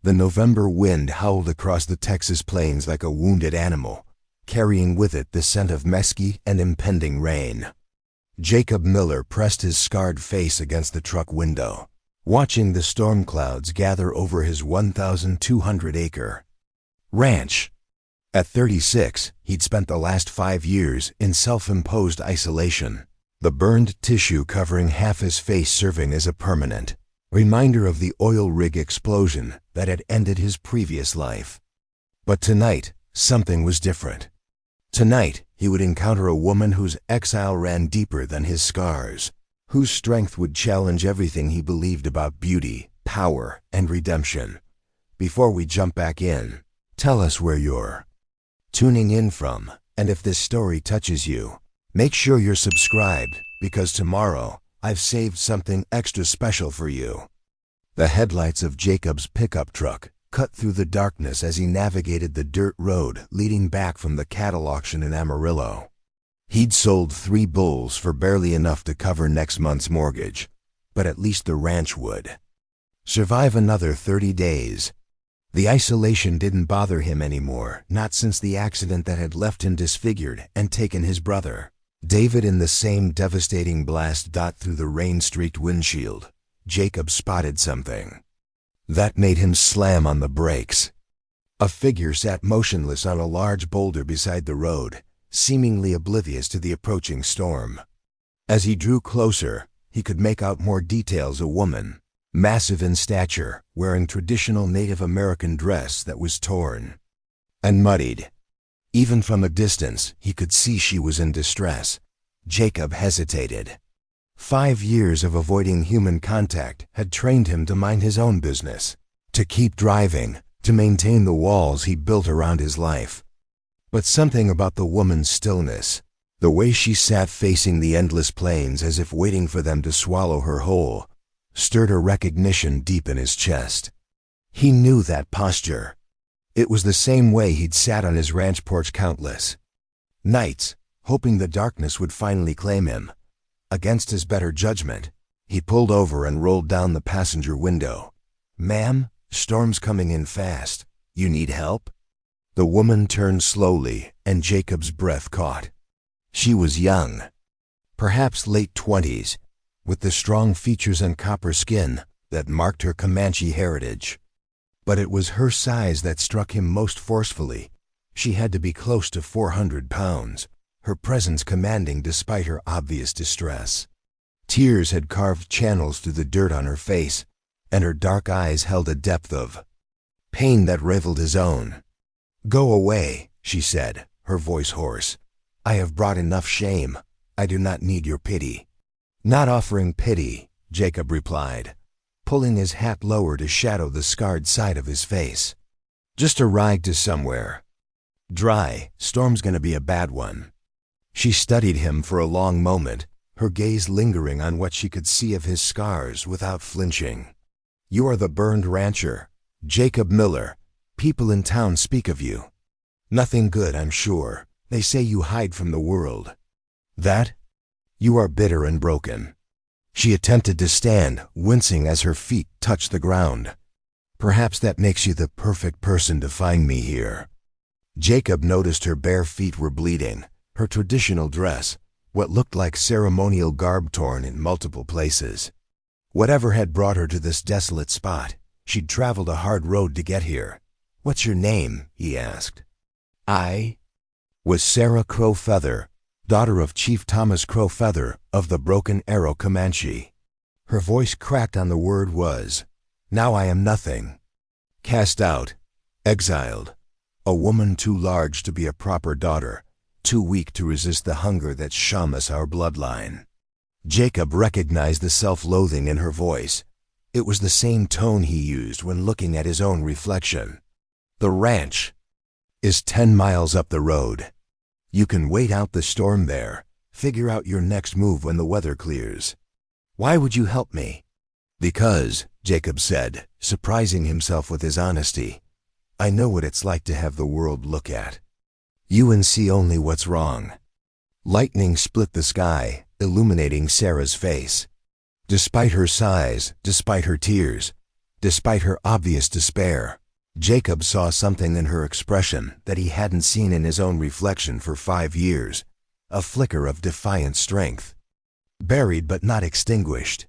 The November wind howled across the Texas plains like a wounded animal, carrying with it the scent of mesquite and impending rain. Jacob Miller pressed his scarred face against the truck window, watching the storm clouds gather over his 1,200-acre ranch. At 36, he'd spent the last 5 years in self-imposed isolation, the burned tissue covering half his face serving as a permanent reminder of the oil rig explosion that had ended his previous life. But tonight, something was different. Tonight, he would encounter a woman whose exile ran deeper than his scars, whose strength would challenge everything he believed about beauty, power, and redemption. Before we jump back in, tell us where you're tuning in from, and if this story touches you, make sure you're subscribed, because tomorrow, I've saved something extra special for you. The headlights of Jacob's pickup truck cut through the darkness as he navigated the dirt road leading back from the cattle auction in Amarillo. He'd sold 3 bulls for barely enough to cover next month's mortgage, but at least the ranch would survive another 30 days. The isolation didn't bother him anymore, not since the accident that had left him disfigured and taken his brother David in the same devastating blast. Through the rain-streaked windshield, Jacob spotted something that made him slam on the brakes. A figure sat motionless on a large boulder beside the road, seemingly oblivious to the approaching storm. As he drew closer, he could make out more details. A woman, massive in stature, wearing traditional Native American dress that was torn and muddied. Even from a distance, he could see she was in distress. Jacob hesitated. 5 years of avoiding human contact had trained him to mind his own business, to keep driving, to maintain the walls he built around his life. But something about the woman's stillness, the way she sat facing the endless plains as if waiting for them to swallow her whole, stirred a recognition deep in his chest. He knew that posture. It was the same way he'd sat on his ranch porch countless nights, hoping the darkness would finally claim him. Against his better judgment, he pulled over and rolled down the passenger window. "Ma'am, storm's coming in fast. You need help?" The woman turned slowly, and Jacob's breath caught. She was young, perhaps late 20s, with the strong features and copper skin that marked her Comanche heritage. But it was her size that struck him most forcefully. She had to be close to 400 pounds, her presence commanding despite her obvious distress. Tears had carved channels through the dirt on her face, and her dark eyes held a depth of pain that rivaled his own. "Go away," she said, her voice hoarse. "I have brought enough shame. I do not need your pity." "Not offering pity," Jacob replied, pulling his hat lower to shadow the scarred side of his face. "Just a ride to somewhere dry. Storm's gonna be a bad one." She studied him for a long moment, her gaze lingering on what she could see of his scars without flinching. "You are the burned rancher, Jacob Miller. People in town speak of you. Nothing good, I'm sure. They say you hide from the world. That? You are bitter and broken." She attempted to stand, wincing as her feet touched the ground. "Perhaps that makes you the perfect person to find me here." Jacob noticed her bare feet were bleeding, her traditional dress, what looked like ceremonial garb, torn in multiple places. Whatever had brought her to this desolate spot, she'd traveled a hard road to get here. "What's your name?" he asked. "I was Sarah Crowfeather, daughter of Chief Thomas Crowfeather of the Broken Arrow Comanche." Her voice cracked on the word was. "Now I am nothing. Cast out. Exiled. A woman too large to be a proper daughter, too weak to resist the hunger that shamas our bloodline." Jacob recognized the self-loathing in her voice. It was the same tone he used when looking at his own reflection. "The ranch is 10 miles up the road. You can wait out the storm there, figure out your next move when the weather clears." "Why would you help me?" "Because," Jacob said, surprising himself with his honesty, "I know what it's like to have the world look at you and see only what's wrong." Lightning split the sky, illuminating Sarah's face. Despite her size, despite her tears, Despite her obvious despair, Jacob saw something in her expression that he hadn't seen in his own reflection for 5 years, a flicker of defiant strength. Buried but not extinguished.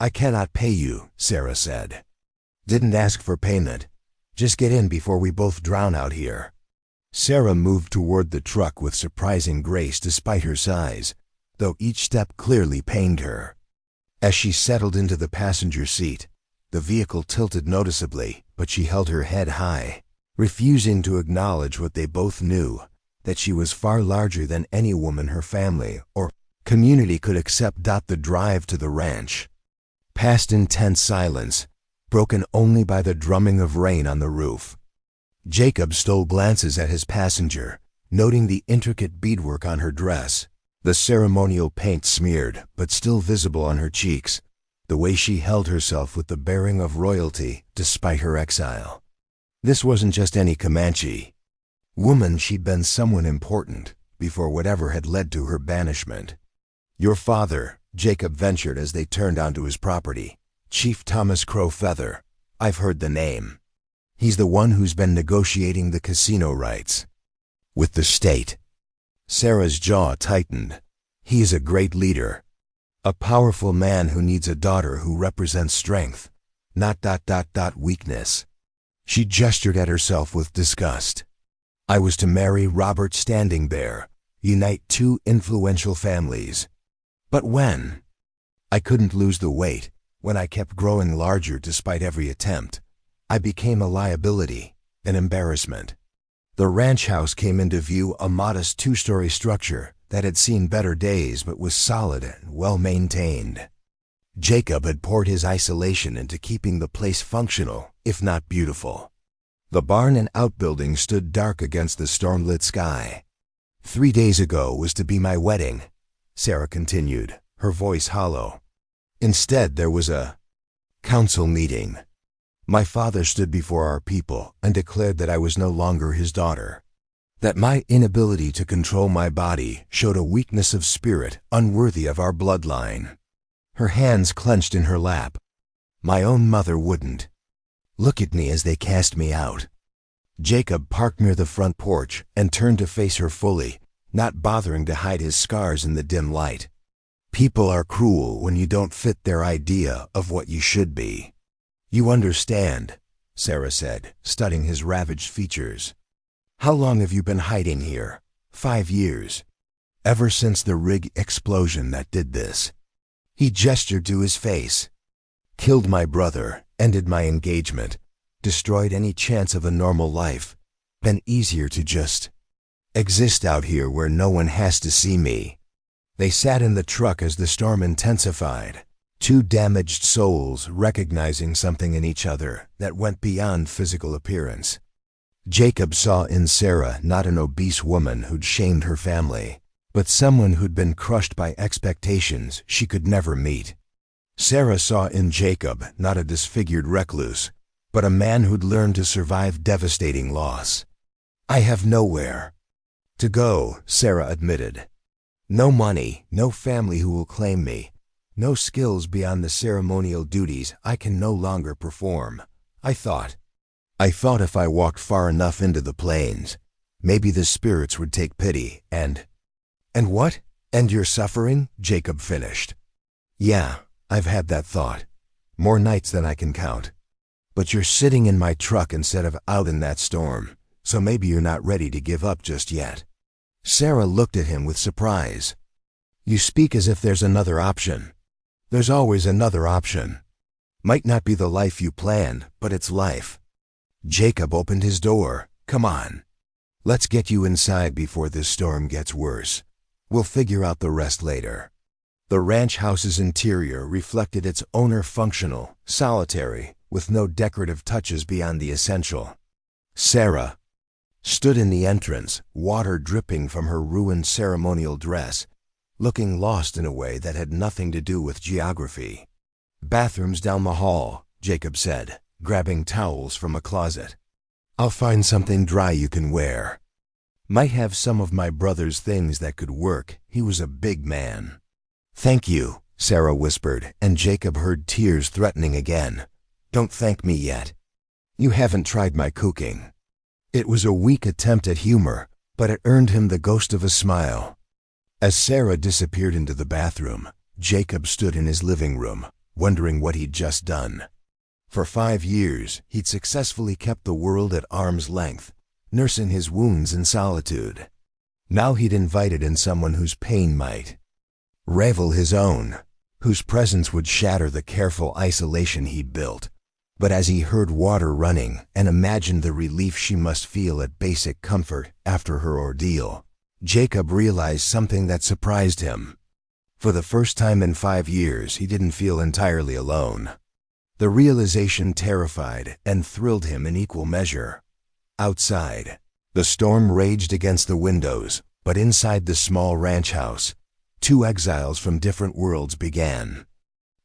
"I cannot pay you," Sarah said. "Didn't ask for payment. Just get in before we both drown out here." Sarah moved toward the truck with surprising grace despite her size, though each step clearly pained her. As she settled into the passenger seat, the vehicle tilted noticeably, but she held her head high, refusing to acknowledge what they both knew, that she was far larger than any woman her family or community could accept. The drive to the ranch passed in tense silence, broken only by the drumming of rain on the roof. Jacob stole glances at his passenger, noting the intricate beadwork on her dress, the ceremonial paint smeared but still visible on her cheeks, the way she held herself with the bearing of royalty despite her exile. This wasn't just any Comanche woman, she'd been someone important before whatever had led to her banishment. "Your father," Jacob ventured as they turned onto his property. "Chief Thomas Crow Feather. I've heard the name. He's the one who's been negotiating the casino rights with the state." Sarah's jaw tightened. "He is a great leader. A powerful man who needs a daughter who represents strength, not weakness." She gestured at herself with disgust. "I was to marry Robert Standing Bear, unite 2 influential families. But when? I couldn't lose the weight. When I kept growing larger despite every attempt, I became a liability, an embarrassment." The ranch house came into view, a modest 2-story structure that had seen better days but was solid and well-maintained. Jacob had poured his isolation into keeping the place functional, if not beautiful. The barn and outbuildings stood dark against the storm-lit sky. "3 days ago was to be my wedding," Sarah continued, her voice hollow. "Instead, there was a council meeting. My father stood before our people and declared that I was no longer his daughter, that my inability to control my body showed a weakness of spirit unworthy of our bloodline." Her hands clenched in her lap. "My own mother wouldn't. Look at me as they cast me out." Jacob parked near the front porch and turned to face her fully, not bothering to hide his scars in the dim light. "People are cruel when you don't fit their idea of what you should be. You understand," Sarah said, studying his ravaged features. "How long have you been hiding here?" 5 years. Ever since the rig explosion that did this." He gestured to his face. "Killed my brother, ended my engagement, destroyed any chance of a normal life. Been easier to just exist out here where no one has to see me." They sat in the truck as the storm intensified, 2 damaged souls recognizing something in each other that went beyond physical appearance. Jacob saw in Sarah not an obese woman who'd shamed her family, but someone who'd been crushed by expectations she could never meet. Sarah saw in Jacob not a disfigured recluse, but a man who'd learned to survive devastating loss. "I have nowhere to go," Sarah admitted. "No money, no family who will claim me, no skills beyond the ceremonial duties I can no longer perform. I thought if I walked far enough into the plains, maybe the spirits would take pity and what? End your suffering?" Jacob finished. "Yeah, I've had that thought. More nights than I can count. But you're sitting in my truck instead of out in that storm, so maybe you're not ready to give up just yet." Sarah looked at him with surprise. "You speak as if there's another option." "There's always another option. Might not be the life you planned, but it's life." Jacob opened his door. "Come on. Let's get you inside before this storm gets worse. We'll figure out the rest later." The ranch house's interior reflected its owner, functional, solitary, with no decorative touches beyond the essential. Sarah stood in the entrance, water dripping from her ruined ceremonial dress, looking lost in a way that had nothing to do with geography. "Bathrooms down the hall," Jacob said, grabbing towels from a closet. "I'll find something dry you can wear. Might have some of my brother's things that could work. He was a big man." "Thank you," Sarah whispered, and Jacob heard tears threatening again. Don't thank me yet. You haven't tried my cooking." It was a weak attempt at humor, but it earned him the ghost of a smile. As Sarah disappeared into the bathroom, Jacob stood in his living room, wondering what he'd just done. For 5 years, he'd successfully kept the world at arm's length, nursing his wounds in solitude. Now he'd invited in someone whose pain might ravel his own, whose presence would shatter the careful isolation he'd built. But as he heard water running and imagined the relief she must feel at basic comfort after her ordeal, Jacob realized something that surprised him. For the first time in 5 years, he didn't feel entirely alone. The realization terrified and thrilled him in equal measure. Outside, the storm raged against the windows, but inside the small ranch house, 2 exiles from different worlds began.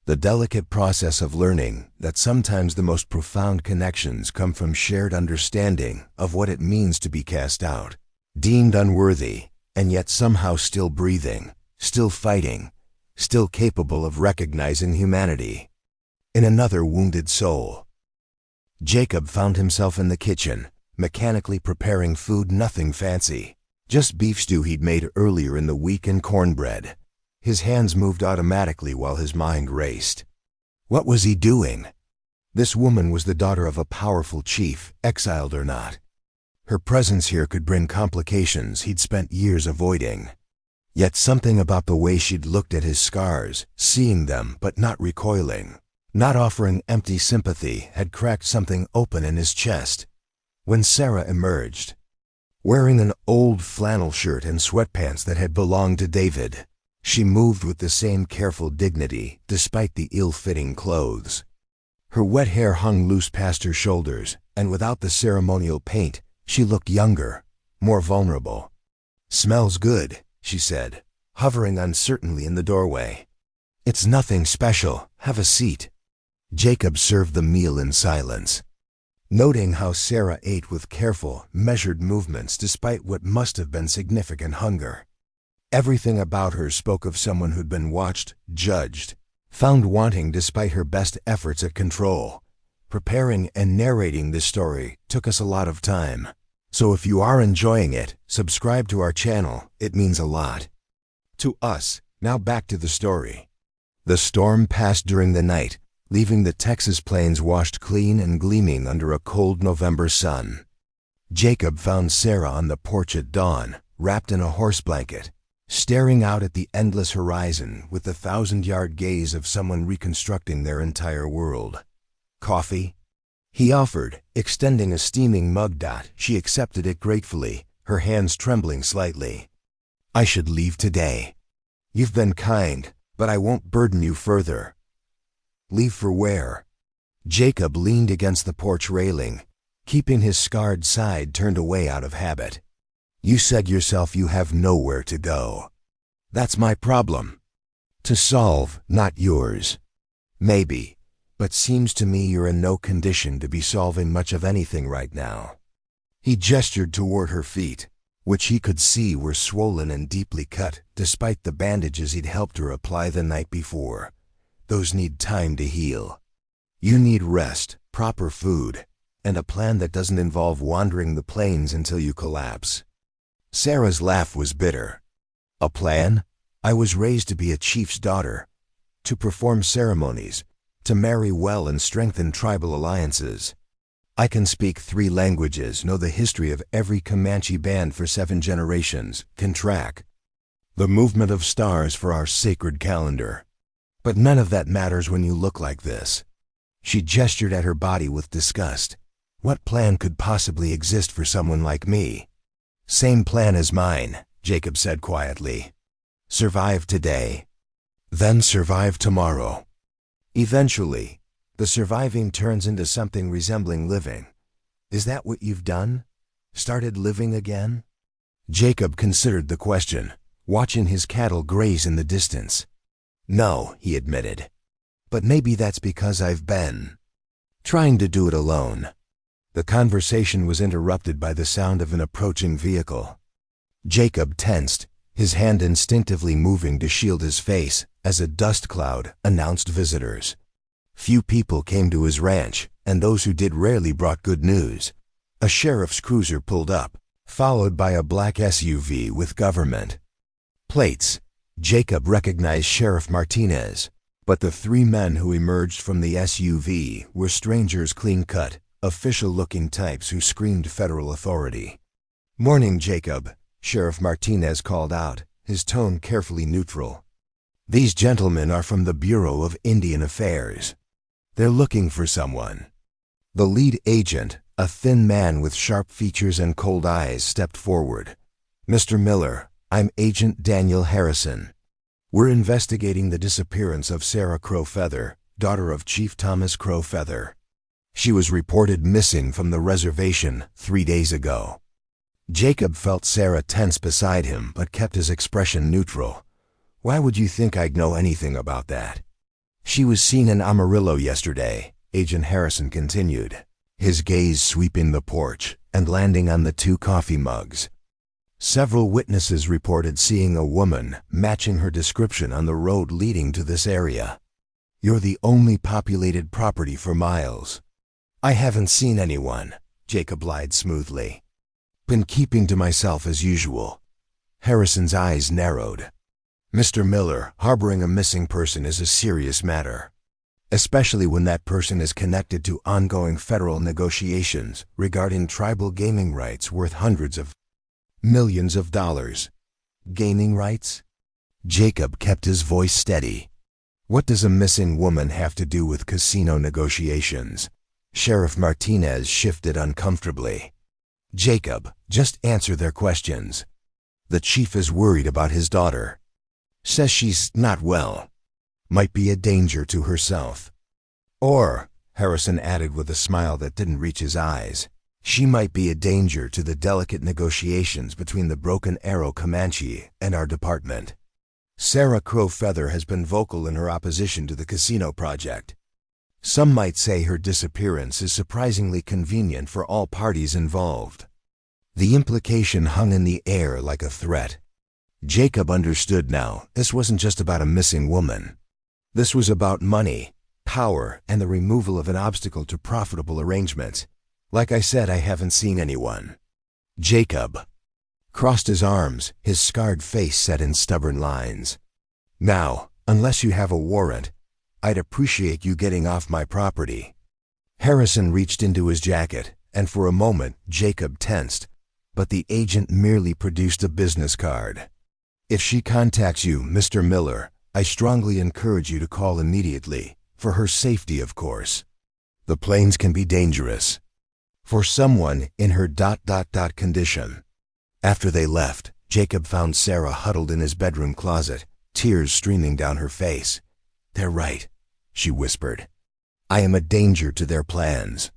The delicate process of learning that sometimes the most profound connections come from shared understanding of what it means to be cast out, deemed unworthy, and yet somehow still breathing, still fighting, still capable of recognizing humanity in another wounded soul. Jacob found himself in the kitchen, mechanically preparing food, nothing fancy, just beef stew he'd made earlier in the week and cornbread. His hands moved automatically while his mind raced. What was he doing? This woman was the daughter of a powerful chief, exiled or not. Her presence here could bring complications he'd spent years avoiding. Yet something about the way she'd looked at his scars, seeing them but not recoiling, not offering empty sympathy, had cracked something open in his chest. When Sarah emerged, wearing an old flannel shirt and sweatpants that had belonged to David, she moved with the same careful dignity despite the ill-fitting clothes. Her wet hair hung loose past her shoulders, and without the ceremonial paint, she looked younger, more vulnerable. "Smells good," she said, hovering uncertainly in the doorway. "It's nothing special. Have a seat." Jacob served the meal in silence, noting how Sarah ate with careful, measured movements despite what must have been significant hunger. Everything about her spoke of someone who'd been watched, judged, found wanting despite her best efforts at control. Preparing and narrating this story took us a lot of time. So if you are enjoying it, subscribe to our channel. It means a lot to us. Now back to the story. The storm passed during the night, leaving the Texas plains washed clean and gleaming under a cold November sun. Jacob found Sarah on the porch at dawn, wrapped in a horse blanket, staring out at the endless horizon with the 1,000-yard gaze of someone reconstructing their entire world. "Coffee?" he offered, extending a steaming mug. She accepted it gratefully, her hands trembling slightly. "I should leave today. You've been kind, but I won't burden you further." "Leave for where?" Jacob leaned against the porch railing, keeping his scarred side turned away out of habit. "You said yourself you have nowhere to go." "That's my problem to solve, not yours." "Maybe, but seems to me you're in no condition to be solving much of anything right now." He gestured toward her feet, which he could see were swollen and deeply cut despite the bandages he'd helped her apply the night before. "Those need time to heal. You need rest, proper food, and a plan that doesn't involve wandering the plains until you collapse." Sarah's laugh was bitter. "A plan? I was raised to be a chief's daughter, to perform ceremonies, to marry well and strengthen tribal alliances. I can speak 3 languages, know the history of every Comanche band for 7 generations, can track the movement of stars for our sacred calendar. But none of that matters when you look like this." She gestured at her body with disgust. "What plan could possibly exist for someone like me?" "Same plan as mine," Jacob said quietly. "Survive today, then survive tomorrow. Eventually, the surviving turns into something resembling living. Is that what you've done? Started living again?" Jacob considered the question, watching his cattle graze in the distance. "No," he admitted. "But maybe that's because I've been trying to do it alone." The conversation was interrupted by the sound of an approaching vehicle. Jacob tensed, his hand instinctively moving to shield his face as a dust cloud announced visitors. Few people came to his ranch, and those who did rarely brought good news. A sheriff's cruiser pulled up, followed by a black SUV with government plates. Jacob recognized Sheriff Martinez, but the three men who emerged from the SUV were strangers, clean-cut, official-looking types who screamed federal authority. "Morning, Jacob," Sheriff Martinez called out, his tone carefully neutral. "These gentlemen are from the Bureau of Indian Affairs. They're looking for someone." The lead agent, a thin man with sharp features and cold eyes, stepped forward. "Mr. Miller, I'm Agent Daniel Harrison. We're investigating the disappearance of Sarah Crowfeather, daughter of Chief Thomas Crowfeather. She was reported missing from the reservation 3 days ago." Jacob felt Sarah tense beside him, but kept his expression neutral. "Why would you think I'd know anything about that?" "She was seen in Amarillo yesterday," Agent Harrison continued, his gaze sweeping the porch and landing on the 2 coffee mugs. "Several witnesses reported seeing a woman matching her description on the road leading to this area. You're the only populated property for miles." "I haven't seen anyone," Jacob lied smoothly. "Been keeping to myself as usual." Harrison's eyes narrowed. "Mr. Miller, harboring a missing person is a serious matter, especially when that person is connected to ongoing federal negotiations regarding tribal gaming rights worth hundreds of millions of dollars." "Gaming rights?" Jacob kept his voice steady. "What does a missing woman have to do with casino negotiations?" Sheriff Martinez shifted uncomfortably. "Jacob, just answer their questions. The chief is worried about his daughter. Says she's not well. Might be a danger to herself. Or," Harrison added with a smile that didn't reach his eyes, "she might be a danger to the delicate negotiations between the Broken Arrow Comanche and our department. Sarah Crowfeather has been vocal in her opposition to the casino project. Some might say her disappearance is surprisingly convenient for all parties involved." The implication hung in the air like a threat. Jacob understood now. This wasn't just about a missing woman. This was about money, power, and the removal of an obstacle to profitable arrangements. "Like I said, I haven't seen anyone." Jacob crossed his arms, his scarred face set in stubborn lines. "Now, unless you have a warrant, I'd appreciate you getting off my property." Harrison reached into his jacket, and for a moment Jacob tensed, but the agent merely produced a business card. "If she contacts you, Mr. Miller, I strongly encourage you to call immediately, for her safety, of course. The planes can be dangerous for someone in her condition." After they left, Jacob found Sarah huddled in his bedroom closet, tears streaming down her face. "They're right," she whispered. "I am a danger to their plans.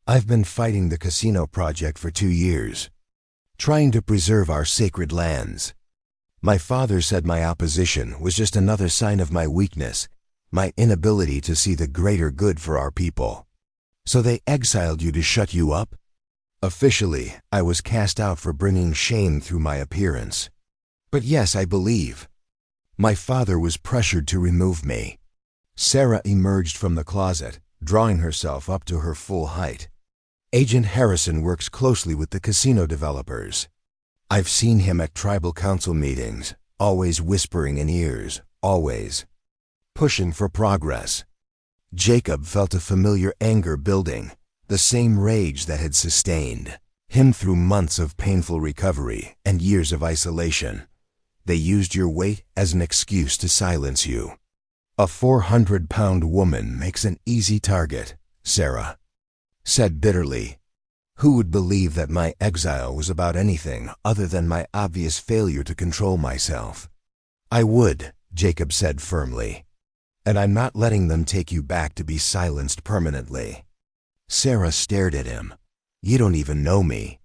I've been fighting the casino project for 2 years, trying to preserve our sacred lands. My father said my opposition was just another sign of my weakness, my inability to see the greater good for our people. So they exiled you to shut you up? Officially, I was cast out for bringing shame through my appearance. But yes, I believe. My father was pressured to remove me." Sarah emerged from the closet, drawing herself up to her full height. "Agent Harrison works closely with the casino developers. I've seen him at tribal council meetings, always whispering in ears, always pushing for progress." Jacob felt a familiar anger building, the same rage that had sustained him through months of painful recovery and years of isolation. "They used your weight as an excuse to silence you. A 400-pound woman makes an easy target," Sarah said bitterly. "Who would believe that my exile was about anything other than my obvious failure to control myself?" "I would," Jacob said firmly. "And I'm not letting them take you back to be silenced permanently." Sarah stared at him. "You don't even know me.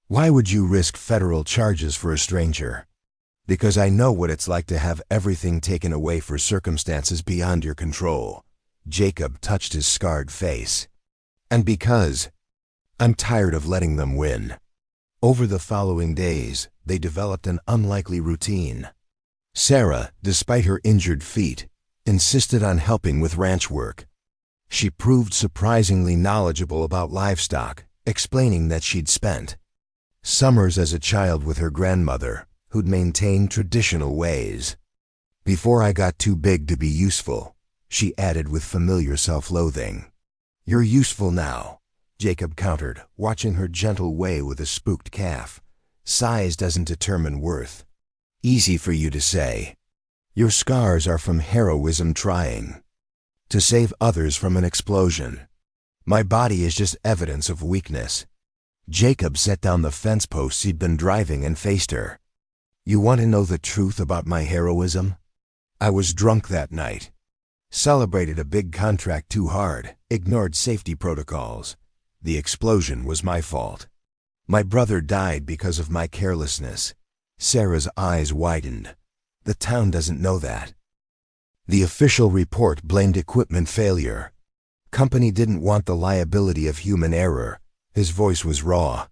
Why would you risk federal charges for a stranger?" "Because I know what it's like to have everything taken away for circumstances beyond your control." Jacob touched his scarred face. "And because I'm tired of letting them win." Over the following days, they developed an unlikely routine. Sarah, despite her injured feet, insisted on helping with ranch work. She proved surprisingly knowledgeable about livestock, explaining that she'd spent summers as a child with her grandmother, who'd maintained traditional ways. Before I got too big to be useful, she added with familiar self-loathing. You're useful now, Jacob countered, watching her gentle way with a spooked calf. Size doesn't determine worth. Easy for you to say. Your scars are from heroism trying to save others from an explosion. My body is just evidence of weakness. Jacob set down the fence posts he'd been driving and faced her. You want to know the truth about my heroism? I was drunk that night. Celebrated a big contract too hard, ignored safety protocols. The explosion was my fault. My brother died because of my carelessness. Sarah's eyes widened. The town doesn't know that. The official report blamed equipment failure. Company didn't want the liability of human error. His voice was raw.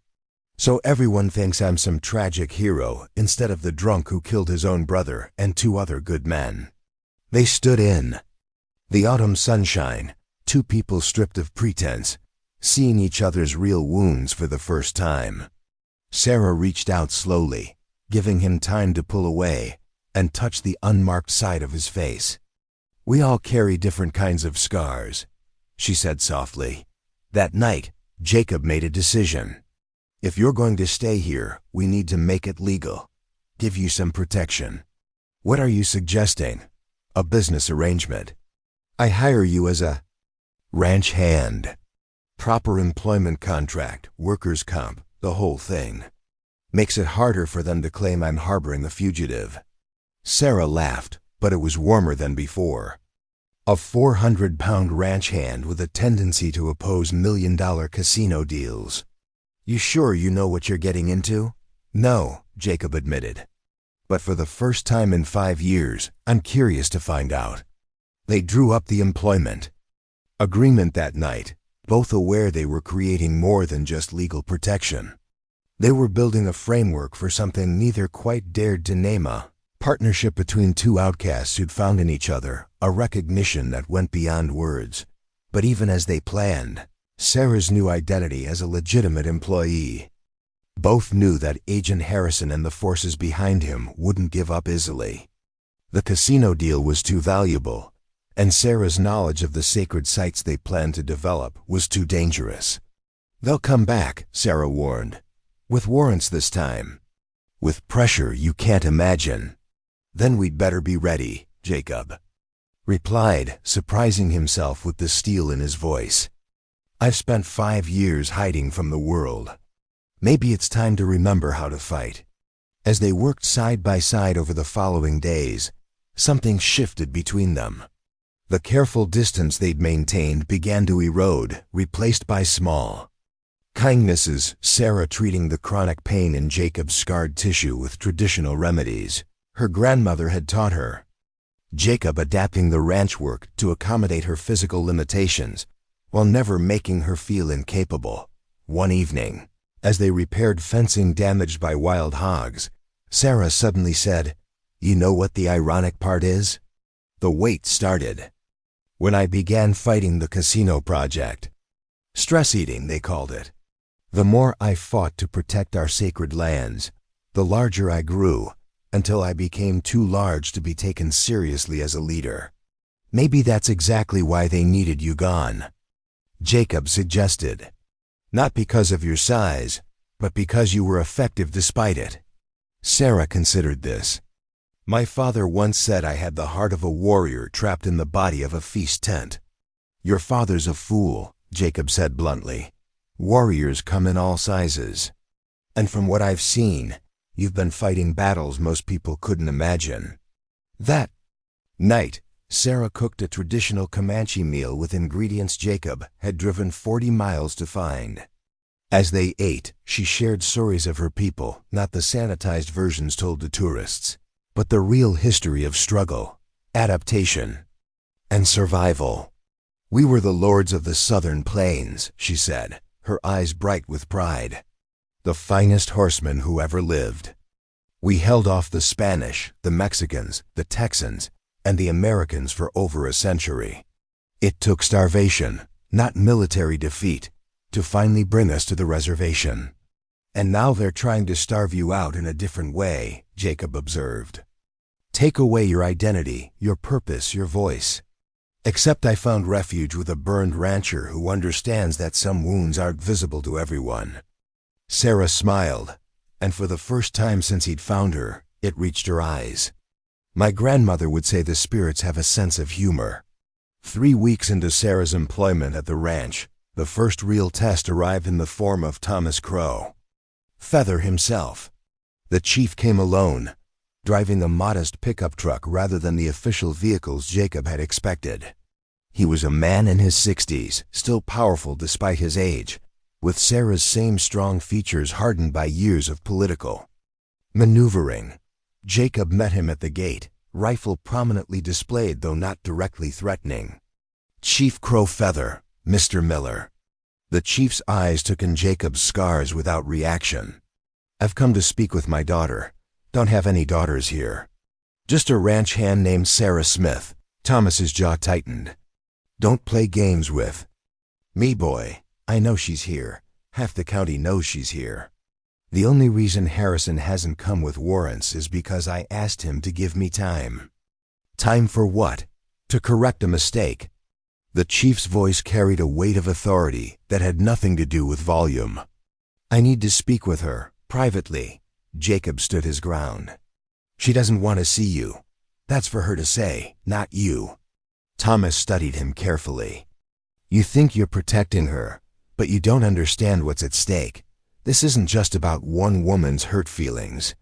So everyone thinks I'm some tragic hero instead of the drunk who killed his own brother and 2 other good men. They stood in the autumn sunshine, 2 people stripped of pretense, seeing each other's real wounds for the first time. Sarah reached out slowly, giving him time to pull away, and touch the unmarked side of his face. We all carry different kinds of scars, she said softly. That night, Jacob made a decision. If you're going to stay here, we need to make it legal. Give you some protection. What are you suggesting? A business arrangement. I hire you as a ranch hand. Proper employment contract, workers' comp, the whole thing. Makes it harder for them to claim I'm harboring a fugitive. Sarah laughed, but it was warmer than before. A 400-pound ranch hand with a tendency to oppose million-dollar casino deals. You sure you know what you're getting into? No, Jacob admitted. But for the first time in 5 years, I'm curious to find out. They drew up the employment agreement that night, both aware they were creating more than just legal protection. They were building a framework for something neither quite dared to name: a partnership between 2 outcasts who'd found in each other a recognition that went beyond words. But even as they planned, Sarah's new identity as a legitimate employee. Both knew that Agent Harrison and the forces behind him wouldn't give up easily. The casino deal was too valuable, and Sarah's knowledge of the sacred sites they planned to develop was too dangerous. They'll come back, Sarah warned. With warrants this time. With pressure you can't imagine. Then we'd better be ready, Jacob replied, surprising himself with the steel in his voice. I've spent 5 years hiding from the world. Maybe it's time to remember how to fight. As they worked side by side over the following days, something shifted between them. The careful distance they'd maintained began to erode, replaced by small kindnesses, Sarah treating the chronic pain in Jacob's scarred tissue with traditional remedies her grandmother had taught her. Jacob adapting the ranch work to accommodate her physical limitations, while never making her feel incapable. One evening, as they repaired fencing damaged by wild hogs, Sarah suddenly said, "You know what the ironic part is? The wait started when I began fighting the casino project. Stress eating, they called it. The more I fought to protect our sacred lands, the larger I grew, until I became too large to be taken seriously as a leader. Maybe that's exactly why they needed you gone," Jacob suggested. "Not because of your size, but because you were effective despite it." Sarah considered this. "My father once said I had the heart of a warrior trapped in the body of a feast tent." "Your father's a fool," Jacob said bluntly. "Warriors come in all sizes. And from what I've seen, you've been fighting battles most people couldn't imagine." That night, Sarah cooked a traditional Comanche meal with ingredients Jacob had driven 40 miles to find. As they ate, she shared stories of her people, not the sanitized versions told to tourists, but the real history of struggle, adaptation, and survival. "We were the lords of the southern plains," she said, her eyes bright with pride. "The finest horsemen who ever lived. We held off the Spanish, the Mexicans, the Texans, and the Americans for over a century. It took starvation, not military defeat, to finally bring us to the reservation. And now they're trying to starve you out in a different way, Jacob observed. Take away your identity, your purpose, your voice. Except I found refuge with a burned rancher who understands that some wounds aren't visible to everyone. Sarah smiled, and for the first time since he'd found her, it reached her eyes. My grandmother would say the spirits have a sense of humor. 3 weeks into Sarah's employment at the ranch, the first real test arrived in the form of Thomas Crow. Feather himself. The chief came alone, driving a modest pickup truck rather than the official vehicles Jacob had expected. He was a man in his 60s, still powerful despite his age, with Sarah's same strong features hardened by years of political maneuvering. Jacob met him at the gate, rifle prominently displayed though not directly threatening. Chief Crow Feather, Mr. Miller. The chief's eyes took in Jacob's scars without reaction. I've come to speak with my daughter. Don't have any daughters here. Just a ranch hand named Sarah Smith. Thomas's jaw tightened. Don't play games with me, boy. I know she's here. Half the county knows she's here. The only reason Harrison hasn't come with warrants is because I asked him to give me time. Time for what? To correct a mistake. The chief's voice carried a weight of authority that had nothing to do with volume. I need to speak with her, privately. Jacob stood his ground. She doesn't want to see you. That's for her to say, not you. Thomas studied him carefully. You think you're protecting her, but you don't understand what's at stake. This isn't just about one woman's hurt feelings.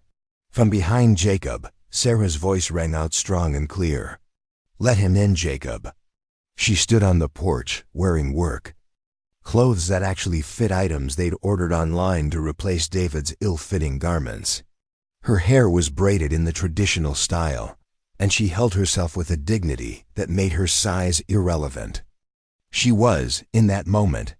From behind Jacob, Sarah's voice rang out strong and clear. Let him in, Jacob. She stood on the porch, wearing work clothes that actually fit items they'd ordered online to replace David's ill-fitting garments. Her hair was braided in the traditional style, and she held herself with a dignity that made her size irrelevant. She was, in that moment,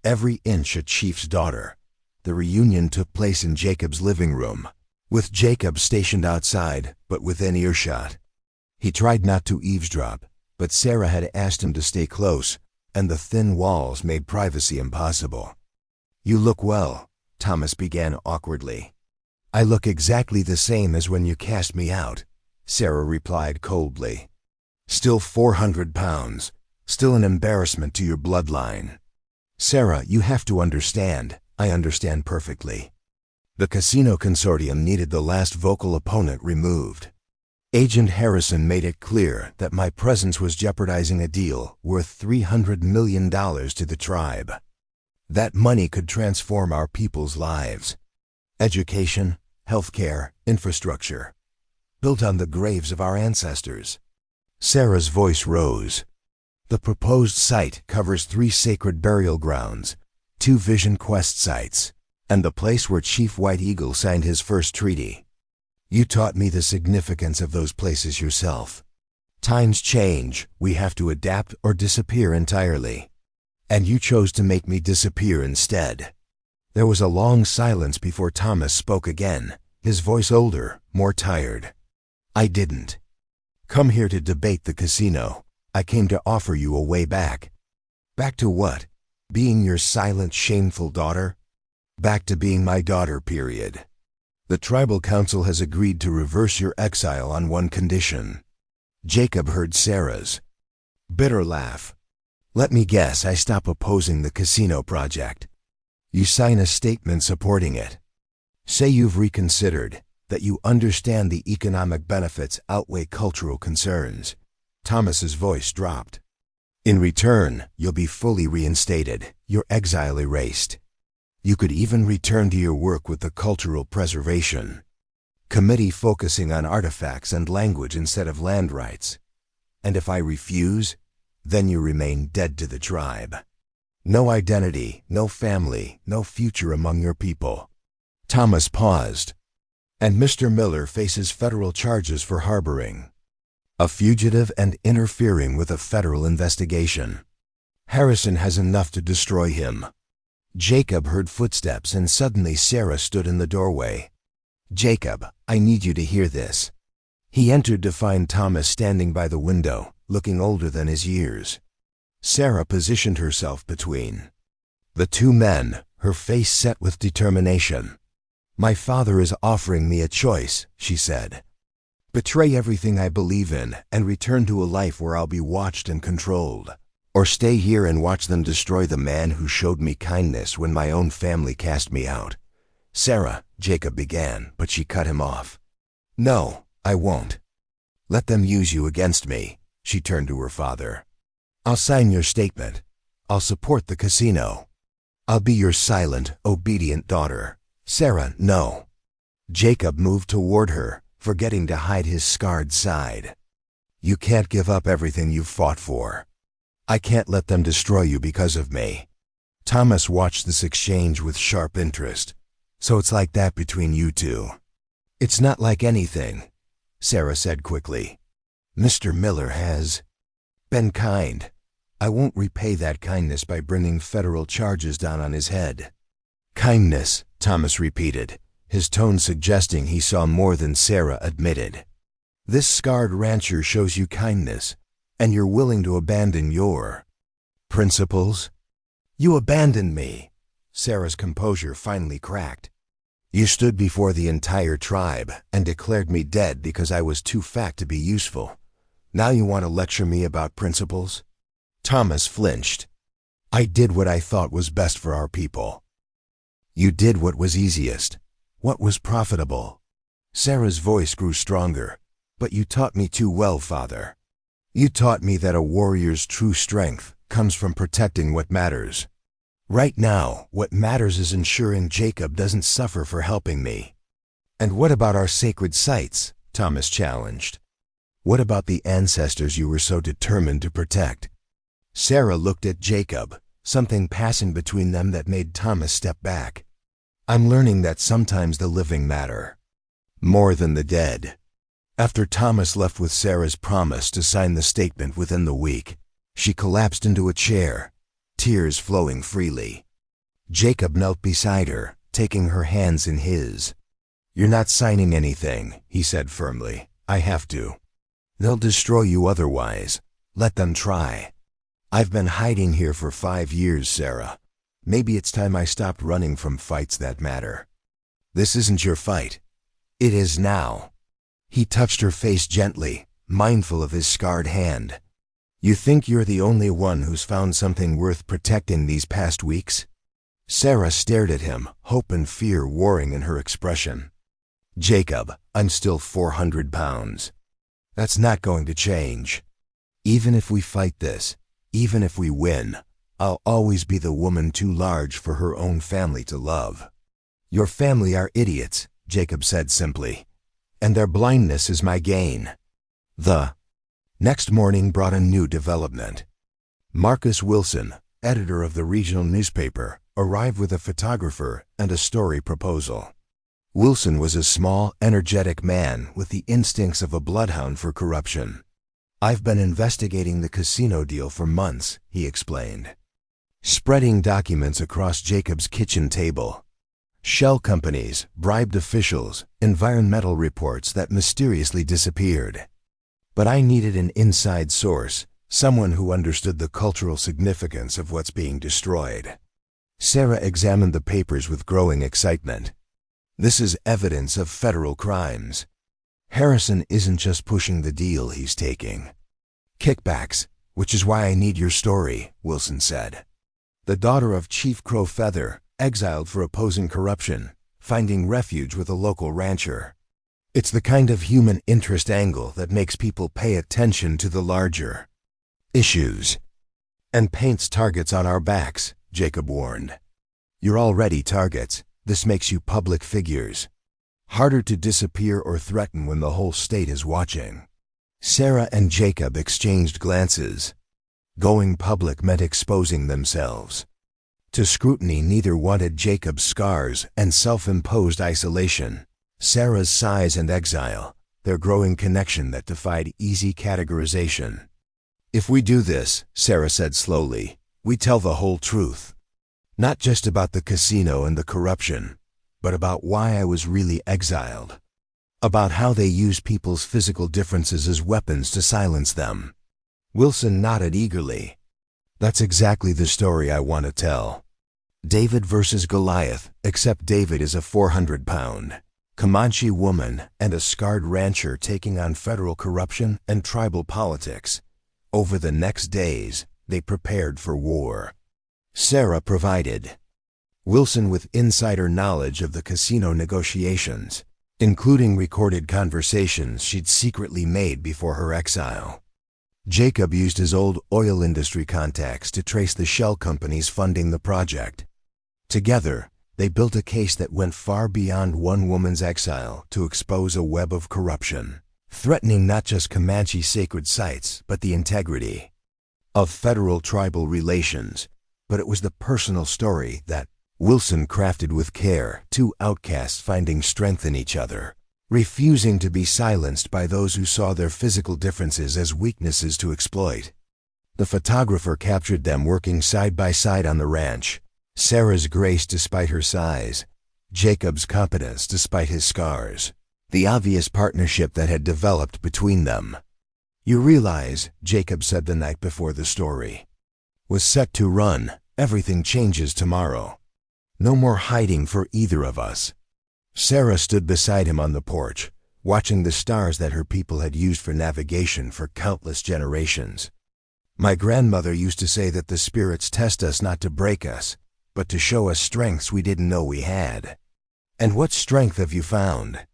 every inch a chief's daughter. The reunion took place in Jacob's living room, with Jacob stationed outside, but within earshot. He tried not to eavesdrop, but Sarah had asked him to stay close, and the thin walls made privacy impossible. You look well, Thomas began awkwardly. I look exactly the same as when you cast me out, Sarah replied coldly. Still 400 pounds, still an embarrassment to your bloodline. Sarah, you have to understand. I understand perfectly. The casino consortium needed the last vocal opponent removed. Agent Harrison made it clear that my presence was jeopardizing a deal worth $300 million to the tribe. That money could transform our people's lives. Education, healthcare, infrastructure, built on the graves of our ancestors. Sarah's voice rose. The proposed site covers 3 sacred burial grounds, 2 Vision Quest sites, and the place where Chief White Eagle signed his first treaty. You taught me the significance of those places yourself. Times change, we have to adapt or disappear entirely. And you chose to make me disappear instead. There was a long silence before Thomas spoke again, his voice older, more tired. I didn't come here to debate the casino. I came to offer you a way back. Back to what? Being your silent, shameful daughter? Back to being my daughter, period. The tribal council has agreed to reverse your exile on one condition. Jacob heard Sarah's bitter laugh. Let me guess, I stop opposing the casino project. You sign a statement supporting it. Say you've reconsidered, that you understand the economic benefits outweigh cultural concerns. Thomas's voice dropped. In return, you'll be fully reinstated, your exile erased. You could even return to your work with the Cultural Preservation Committee focusing on artifacts and language instead of land rights. And if I refuse, then you remain dead to the tribe. No identity, no family, no future among your people. Thomas paused. And Mr. Miller faces federal charges for harboring a fugitive and interfering with a federal investigation. Harrison has enough to destroy him. Jacob heard footsteps and suddenly Sarah stood in the doorway. Jacob, I need you to hear this. He entered to find Thomas standing by the window, looking older than his years. Sarah positioned herself between the two men, her face set with determination. "My father is offering me a choice," she said. "Betray everything I believe in and return to a life where I'll be watched and controlled. Or stay here and watch them destroy the man who showed me kindness when my own family cast me out." "Sarah," Jacob began, but she cut him off. "No, I won't. Let them use you against me." She turned to her father. "I'll sign your statement. I'll support the casino. I'll be your silent, obedient daughter." "Sarah, no." Jacob moved toward her, forgetting to hide his scarred side. "You can't give up everything you've fought for. I can't let them destroy you because of me." Thomas watched this exchange with sharp interest. "So it's like that between you two?" "It's not like anything," Sarah said quickly. "Mr. Miller has been kind. I won't repay that kindness by bringing federal charges down on his head." "Kindness," Thomas repeated, his tone suggesting he saw more than Sarah admitted. "This scarred rancher shows you kindness, and you're willing to abandon your principles?" "You abandoned me." Sarah's composure finally cracked. "You stood before the entire tribe and declared me dead because I was too fat to be useful. Now you want to lecture me about principles?" Thomas flinched. "I did what I thought was best for our people." "You did what was easiest, what was profitable." Sarah's voice grew stronger. "But you taught me too well, Father. You taught me that a warrior's true strength comes from protecting what matters. Right now, what matters is ensuring Jacob doesn't suffer for helping me." "And what about our sacred sites?" Thomas challenged. "What about the ancestors you were so determined to protect?" Sarah looked at Jacob, something passing between them that made Thomas step back. "I'm learning that sometimes the living matter more than the dead." After Thomas left with Sarah's promise to sign the statement within the week, she collapsed into a chair, tears flowing freely. Jacob knelt beside her, taking her hands in his. "You're not signing anything," he said firmly. "I have to. They'll destroy you otherwise. Let them try. I've been hiding here for 5 years, Sarah. Maybe it's time I stopped running from fights that matter. This isn't your fight. It is now." He touched her face gently, mindful of his scarred hand. "You think you're the only one who's found something worth protecting these past weeks?" Sarah stared at him, hope and fear warring in her expression. "Jacob, I'm still 400 pounds. That's not going to change. Even if we fight this, even if we win, I'll always be the woman too large for her own family to love." "Your family are idiots," Jacob said simply, "and their blindness is my gain." The next morning brought a new development. Marcus Wilson, editor of the regional newspaper, arrived with a photographer and a story proposal. Wilson was a small, energetic man with the instincts of a bloodhound for corruption. "I've been investigating the casino deal for months," he explained, spreading documents across Jacob's kitchen table. Shell companies, bribed officials, environmental reports that mysteriously disappeared. But I needed an inside source, someone who understood the cultural significance of what's being destroyed. Sarah examined the papers with growing excitement. "This is evidence of federal crimes. Harrison isn't just pushing the deal, he's taking kickbacks, which is why I need your story," Wilson said. "The daughter of Chief Crow Feather, exiled for opposing corruption, finding refuge with a local rancher. It's the kind of human interest angle that makes people pay attention to the larger issues and paints targets on our backs," Jacob warned. "You're already targets. This makes you public figures. Harder to disappear or threaten when the whole state is watching." Sarah and Jacob exchanged glances. Going public meant exposing themselves to scrutiny. Neither wanted Jacob's scars and self-imposed isolation, Sarah's size and exile, their growing connection that defied easy categorization. "If we do this," Sarah said slowly, "we tell the whole truth. Not just about the casino and the corruption, but about why I was really exiled. About how they use people's physical differences as weapons to silence them." Wilson nodded eagerly. That's exactly the story I want to tell. David versus Goliath, except David is a 400-pound Comanche woman and a scarred rancher taking on federal corruption and tribal politics. Over the next days, they prepared for war. Sarah provided Wilson with insider knowledge of the casino negotiations, including recorded conversations she'd secretly made before her exile. Jacob used his old oil industry contacts to trace the shell companies funding the project. Together, they built a case that went far beyond one woman's exile to expose a web of corruption, threatening not just Comanche sacred sites, but the integrity of federal tribal relations. But it was the personal story that Wilson crafted with care, two outcasts finding strength in each other, refusing to be silenced by those who saw their physical differences as weaknesses to exploit. The photographer captured them working side by side on the ranch, Sarah's grace despite her size, Jacob's competence despite his scars, the obvious partnership that had developed between them. "You realize," Jacob said the night before the story was set to run, "everything changes tomorrow. No more hiding for either of us." Sarah stood beside him on the porch, watching the stars that her people had used for navigation for countless generations. "My grandmother used to say that the spirits test us not to break us, but to show us strengths we didn't know we had. And what strength have you found?"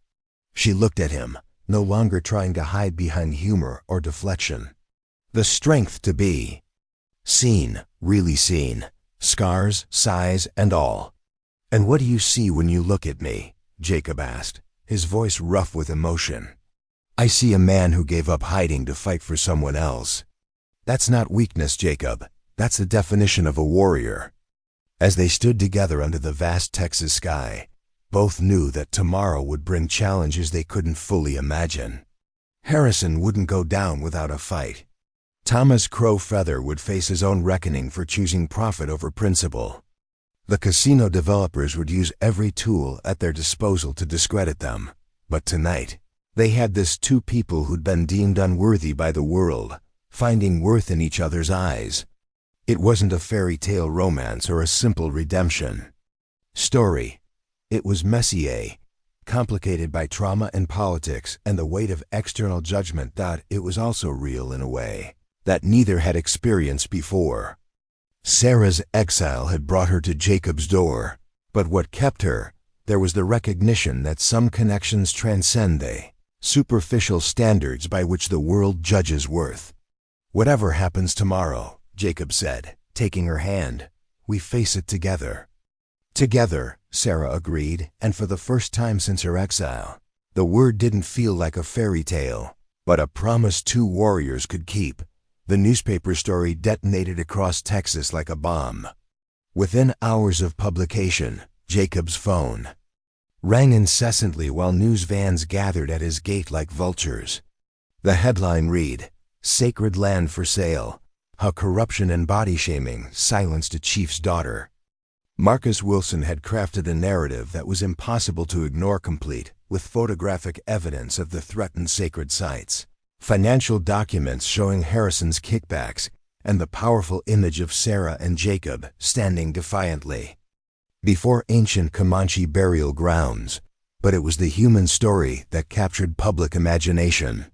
She looked at him, no longer trying to hide behind humor or deflection. "The strength to be seen, really seen, scars, size, and all." "And what do you see when you look at me?" Jacob asked, his voice rough with emotion. "I see a man who gave up hiding to fight for someone else." "That's not weakness, Jacob. That's the definition of a warrior." As they stood together under the vast Texas sky, both knew that tomorrow would bring challenges they couldn't fully imagine. Harrison wouldn't go down without a fight. Thomas Crow Feather would face his own reckoning for choosing profit over principle. The casino developers would use every tool at their disposal to discredit them. But tonight, they had this two people who'd been deemed unworthy by the world, finding worth in each other's eyes. It wasn't a fairy tale romance or a simple redemption story. It was messier, complicated by trauma and politics and the weight of external judgment. It was also real in a way that neither had experienced before. Sarah's exile had brought her to Jacob's door, but what kept her there was the recognition that some connections transcend the superficial standards by which the world judges worth. "Whatever happens tomorrow," Jacob said, taking her hand, "we face it together." "Together," Sarah agreed, and for the first time since her exile, the word didn't feel like a fairy tale, but a promise two warriors could keep. The newspaper story detonated across Texas like a bomb. Within hours of publication, Jacob's phone rang incessantly while news vans gathered at his gate like vultures. The headline read, "Sacred Land for Sale, How Corruption and Body Shaming Silenced a Chief's Daughter." Marcus Wilson had crafted a narrative that was impossible to ignore, complete with photographic evidence of the threatened sacred sites, financial documents showing Harrison's kickbacks, and the powerful image of Sarah and Jacob standing defiantly before ancient Comanche burial grounds. But it was the human story that captured public imagination.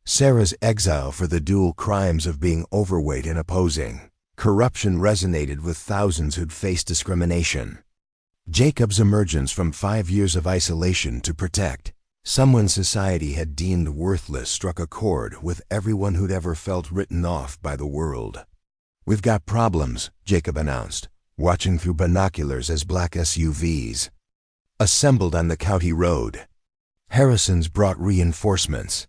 Sarah's exile for the dual crimes of being overweight and opposing corruption resonated with thousands who'd faced discrimination. Jacob's emergence from 5 years of isolation to protect someone society had deemed worthless struck a chord with everyone who'd ever felt written off by the world. "We've got problems," Jacob announced, watching through binoculars as black SUVs assembled on the county road. Harrison's brought reinforcements.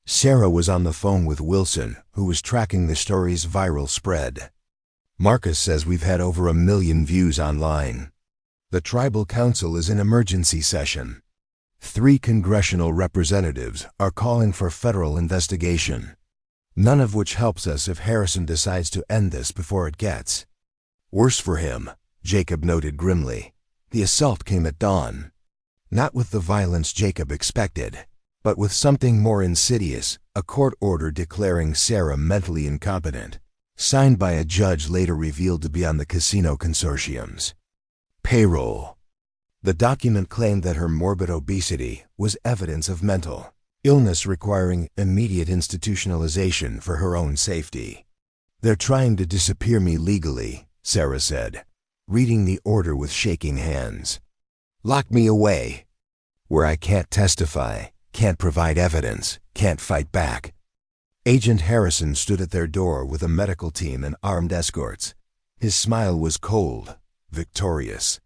Sarah was on the phone with Wilson, who was tracking the story's viral spread. "Marcus says we've had over 1 million views online. The tribal council is in emergency session. 3 congressional representatives are calling for federal investigation. None of which helps us if Harrison decides to end this before it gets worse for him," Jacob noted grimly. The assault came at dawn. Not with the violence Jacob expected, but with something more insidious, a court order declaring Sarah mentally incompetent, signed by a judge later revealed to be on the casino consortium's payroll. The document claimed that her morbid obesity was evidence of mental illness requiring immediate institutionalization for her own safety. "They're trying to disappear me legally," Sarah said, reading the order with shaking hands. "Lock me away, where I can't testify, can't provide evidence, can't fight back." Agent Harrison stood at their door with a medical team and armed escorts. His smile was cold, victorious.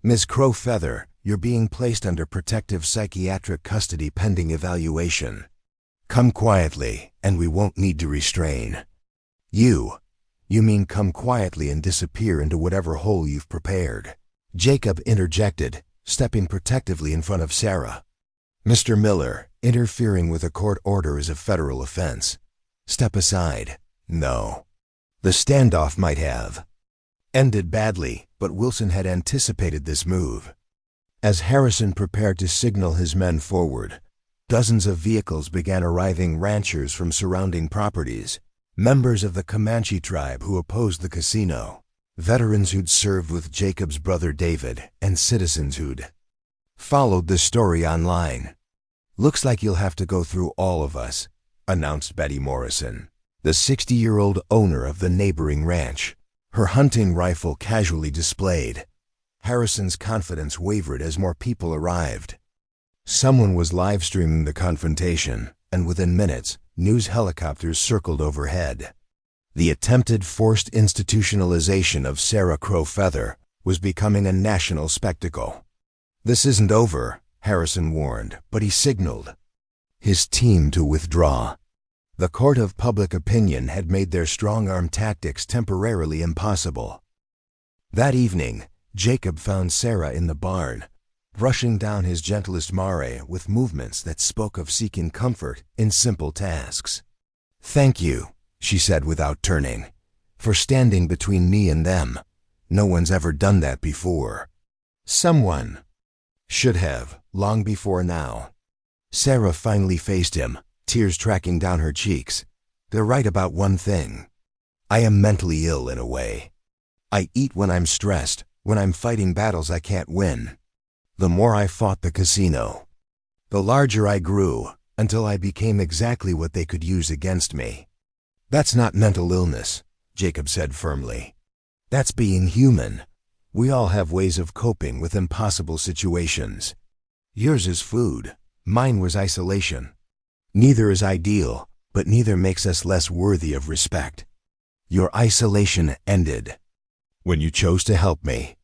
"Miss Crowfeather, you're being placed under protective psychiatric custody pending evaluation. Come quietly, and we won't need to restrain." You mean come quietly and disappear into whatever hole you've prepared," Jacob interjected, stepping protectively in front of Sarah. "Mr. Miller, interfering with a court order is a federal offense. Step aside." No. The standoff might have ended badly, but Wilson had anticipated this move. As Harrison prepared to signal his men forward, dozens of vehicles began arriving, ranchers from surrounding properties, members of the Comanche tribe who opposed the casino, veterans who'd served with Jacob's brother David, and citizens who'd followed the story online. "Looks like you'll have to go through all of us," announced Betty Morrison, the 60-year-old owner of the neighboring ranch, her hunting rifle casually displayed. Harrison's confidence wavered as more people arrived. Someone was live-streaming the confrontation, and within minutes, news helicopters circled overhead. The attempted forced institutionalization of Sarah Crowfeather was becoming a national spectacle. "This isn't over," Harrison warned, but he signaled his team to withdraw. The court of public opinion had made their strong-arm tactics temporarily impossible. That evening, Jacob found Sarah in the barn, brushing down his gentlest mare with movements that spoke of seeking comfort in simple tasks. "Thank you," she said without turning, "for standing between me and them. No one's ever done that before." "Someone should have, long before now." Sarah finally faced him, tears tracking down her cheeks. "They're right about one thing. I am mentally ill in a way. I eat when I'm stressed, when I'm fighting battles I can't win. The more I fought the casino, the larger I grew, until I became exactly what they could use against me." "That's not mental illness," Jacob said firmly. "That's being human. We all have ways of coping with impossible situations. Yours is food, mine was isolation. Neither is ideal, but neither makes us less worthy of respect. Your isolation ended when you chose to help me.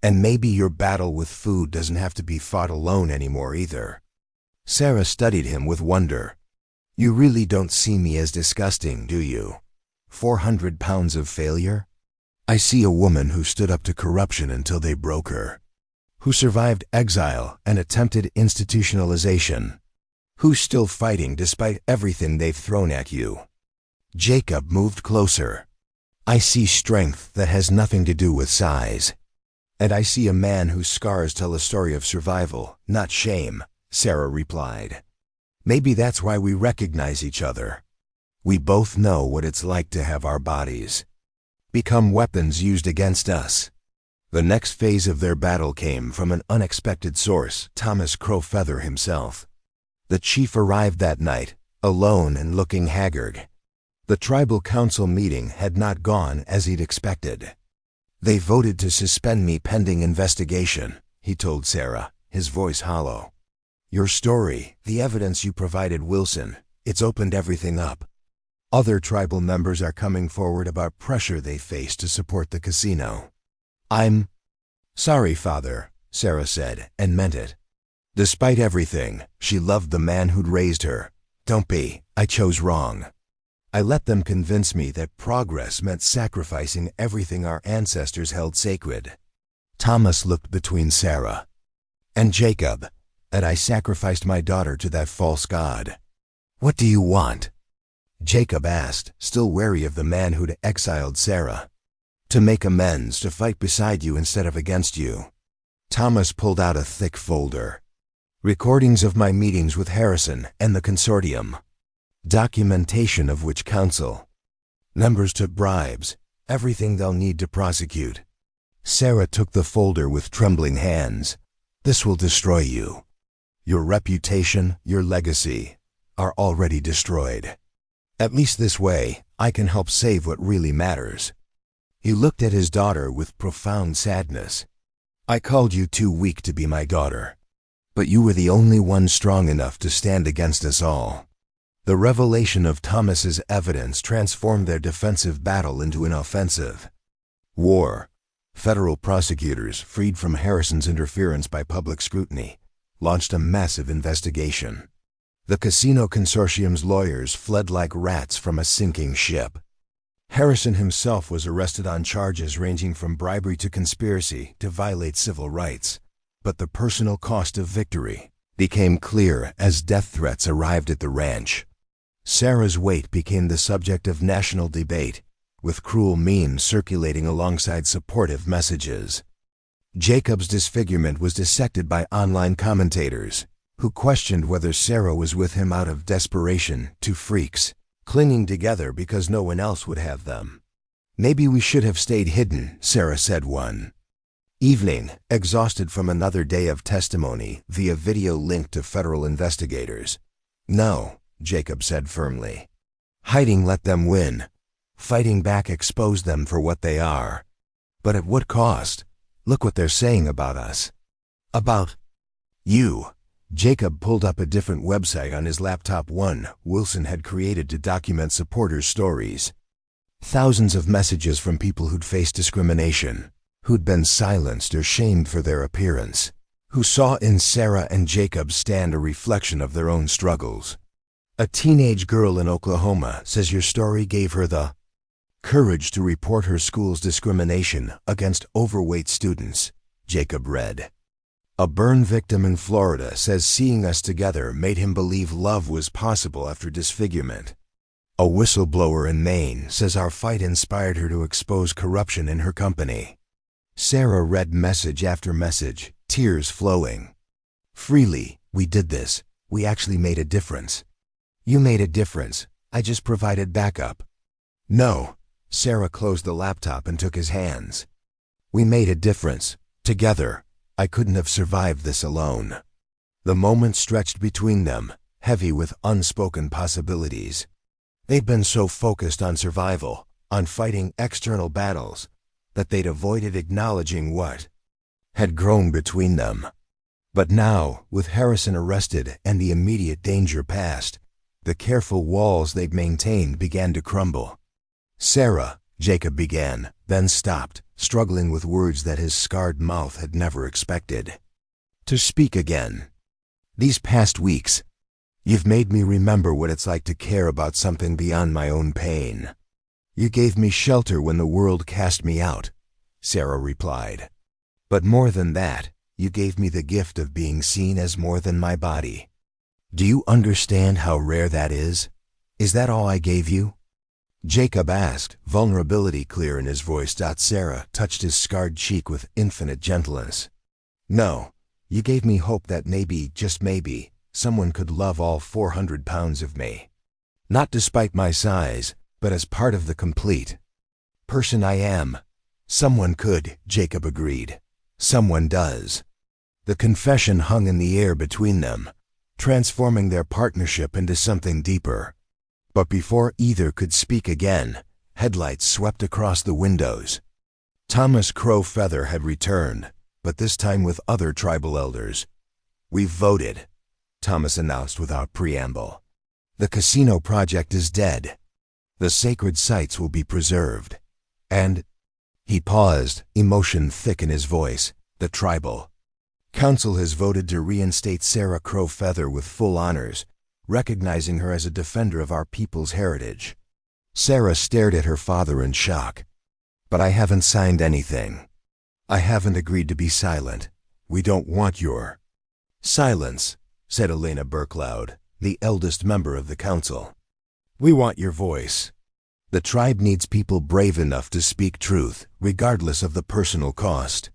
And maybe your battle with food doesn't have to be fought alone anymore either." Sarah studied him with wonder. "You really don't see me as disgusting, do you? 400 pounds of failure? I see a woman who stood up to corruption until they broke her, who survived exile and attempted institutionalization, who's still fighting despite everything they've thrown at you." Jacob moved closer. "I see strength that has nothing to do with size. And I see a man whose scars tell a story of survival, not shame," Sarah replied. "Maybe that's why we recognize each other. We both know what it's like to have our bodies become weapons used against us." The next phase of their battle came from an unexpected source, Thomas Crowfeather himself. The chief arrived that night, alone and looking haggard. The tribal council meeting had not gone as he'd expected. "They voted to suspend me pending investigation," he told Sarah, his voice hollow. "Your story, the evidence you provided Wilson, it's opened everything up. Other tribal members are coming forward about pressure they face to support the casino." "I'm sorry, Father," Sarah said, and meant it. Despite everything, she loved the man who'd raised her. "Don't be, I chose wrong. I let them convince me that progress meant sacrificing everything our ancestors held sacred." Thomas looked between Sarah and Jacob, and I sacrificed my daughter to that false god. "What do you want?" Jacob asked, still wary of the man who'd exiled Sarah. "To make amends, to fight beside you instead of against you." Thomas pulled out a thick folder. "Recordings of my meetings with Harrison and the consortium, documentation of which council Members took bribes, everything they'll need to prosecute. Sarah took the folder with trembling hands. This will destroy you. Your reputation, your legacy, are already destroyed. At least this way, I can help save what really matters. He looked at his daughter with profound sadness. I called you too weak to be my daughter, but you were the only one strong enough to stand against us all. The revelation of Thomas's evidence transformed their defensive battle into an offensive. War. Federal prosecutors, freed from Harrison's interference by public scrutiny, launched a massive investigation. The casino consortium's lawyers fled like rats from a sinking ship. Harrison himself was arrested on charges ranging from bribery to conspiracy to violate civil rights. But the personal cost of victory became clear as death threats arrived at the ranch. Sarah's weight became the subject of national debate, with cruel memes circulating alongside supportive messages. Jacob's disfigurement was dissected by online commentators, who questioned whether Sarah was with him out of desperation, two freaks, clinging together because no one else would have them. Maybe we should have stayed hidden, Sarah said one evening, exhausted from another day of testimony via video linked to federal investigators. No, Jacob said firmly. Hiding let them win. Fighting back exposed them for what they are. But at what cost? Look what they're saying about us. About you. Jacob pulled up a different website on his laptop, one Wilson had created to document supporters' stories. Thousands of messages from people who'd faced discrimination, who'd been silenced or shamed for their appearance, who saw in Sarah and Jacob stand a reflection of their own struggles. A teenage girl in Oklahoma says your story gave her the courage to report her school's discrimination against overweight students, Jacob read. A burn victim in Florida says seeing us together made him believe love was possible after disfigurement. A whistleblower in Maine says our fight inspired her to expose corruption in her company. Sarah read message after message, tears flowing. Freely, we did this. We actually made a difference. You made a difference. I just provided backup. No. Sarah closed the laptop and took his hands. We made a difference. Together. I couldn't have survived this alone. The moment stretched between them, heavy with unspoken possibilities. They'd been so focused on survival, on fighting external battles, that they'd avoided acknowledging what had grown between them. But now, with Harrison arrested and the immediate danger past, the careful walls they'd maintained began to crumble. Sarah, Jacob began, then stopped, struggling with words that his scarred mouth had never expected to speak again. These past weeks, you've made me remember what it's like to care about something beyond my own pain. You gave me shelter when the world cast me out, Sarah replied. But more than that, you gave me the gift of being seen as more than my body. Do you understand how rare that is? Is that all I gave you? Jacob asked, vulnerability clear in his voice. Sarah touched his scarred cheek with infinite gentleness. No, you gave me hope that maybe, just maybe, someone could love all 400 pounds of me. Not despite my size, but as part of the complete person I am. Someone could, Jacob agreed. Someone does. The confession hung in the air between them, transforming their partnership into something deeper. But before either could speak again, headlights swept across the windows. Thomas Crow Feather had returned, but this time with other tribal elders. We've voted, Thomas announced without preamble. The casino project is dead. The sacred sites will be preserved. And he paused, emotion thick in his voice. The tribal council has voted to reinstate Sarah Crow Feather with full honors, recognizing her as a defender of our people's heritage. Sarah stared at her father in shock. But I haven't signed anything. I haven't agreed to be silent. We don't want your silence, said Elena Burkloud, the eldest member of the council. We want your voice. The tribe needs people brave enough to speak truth, regardless of the personal cost.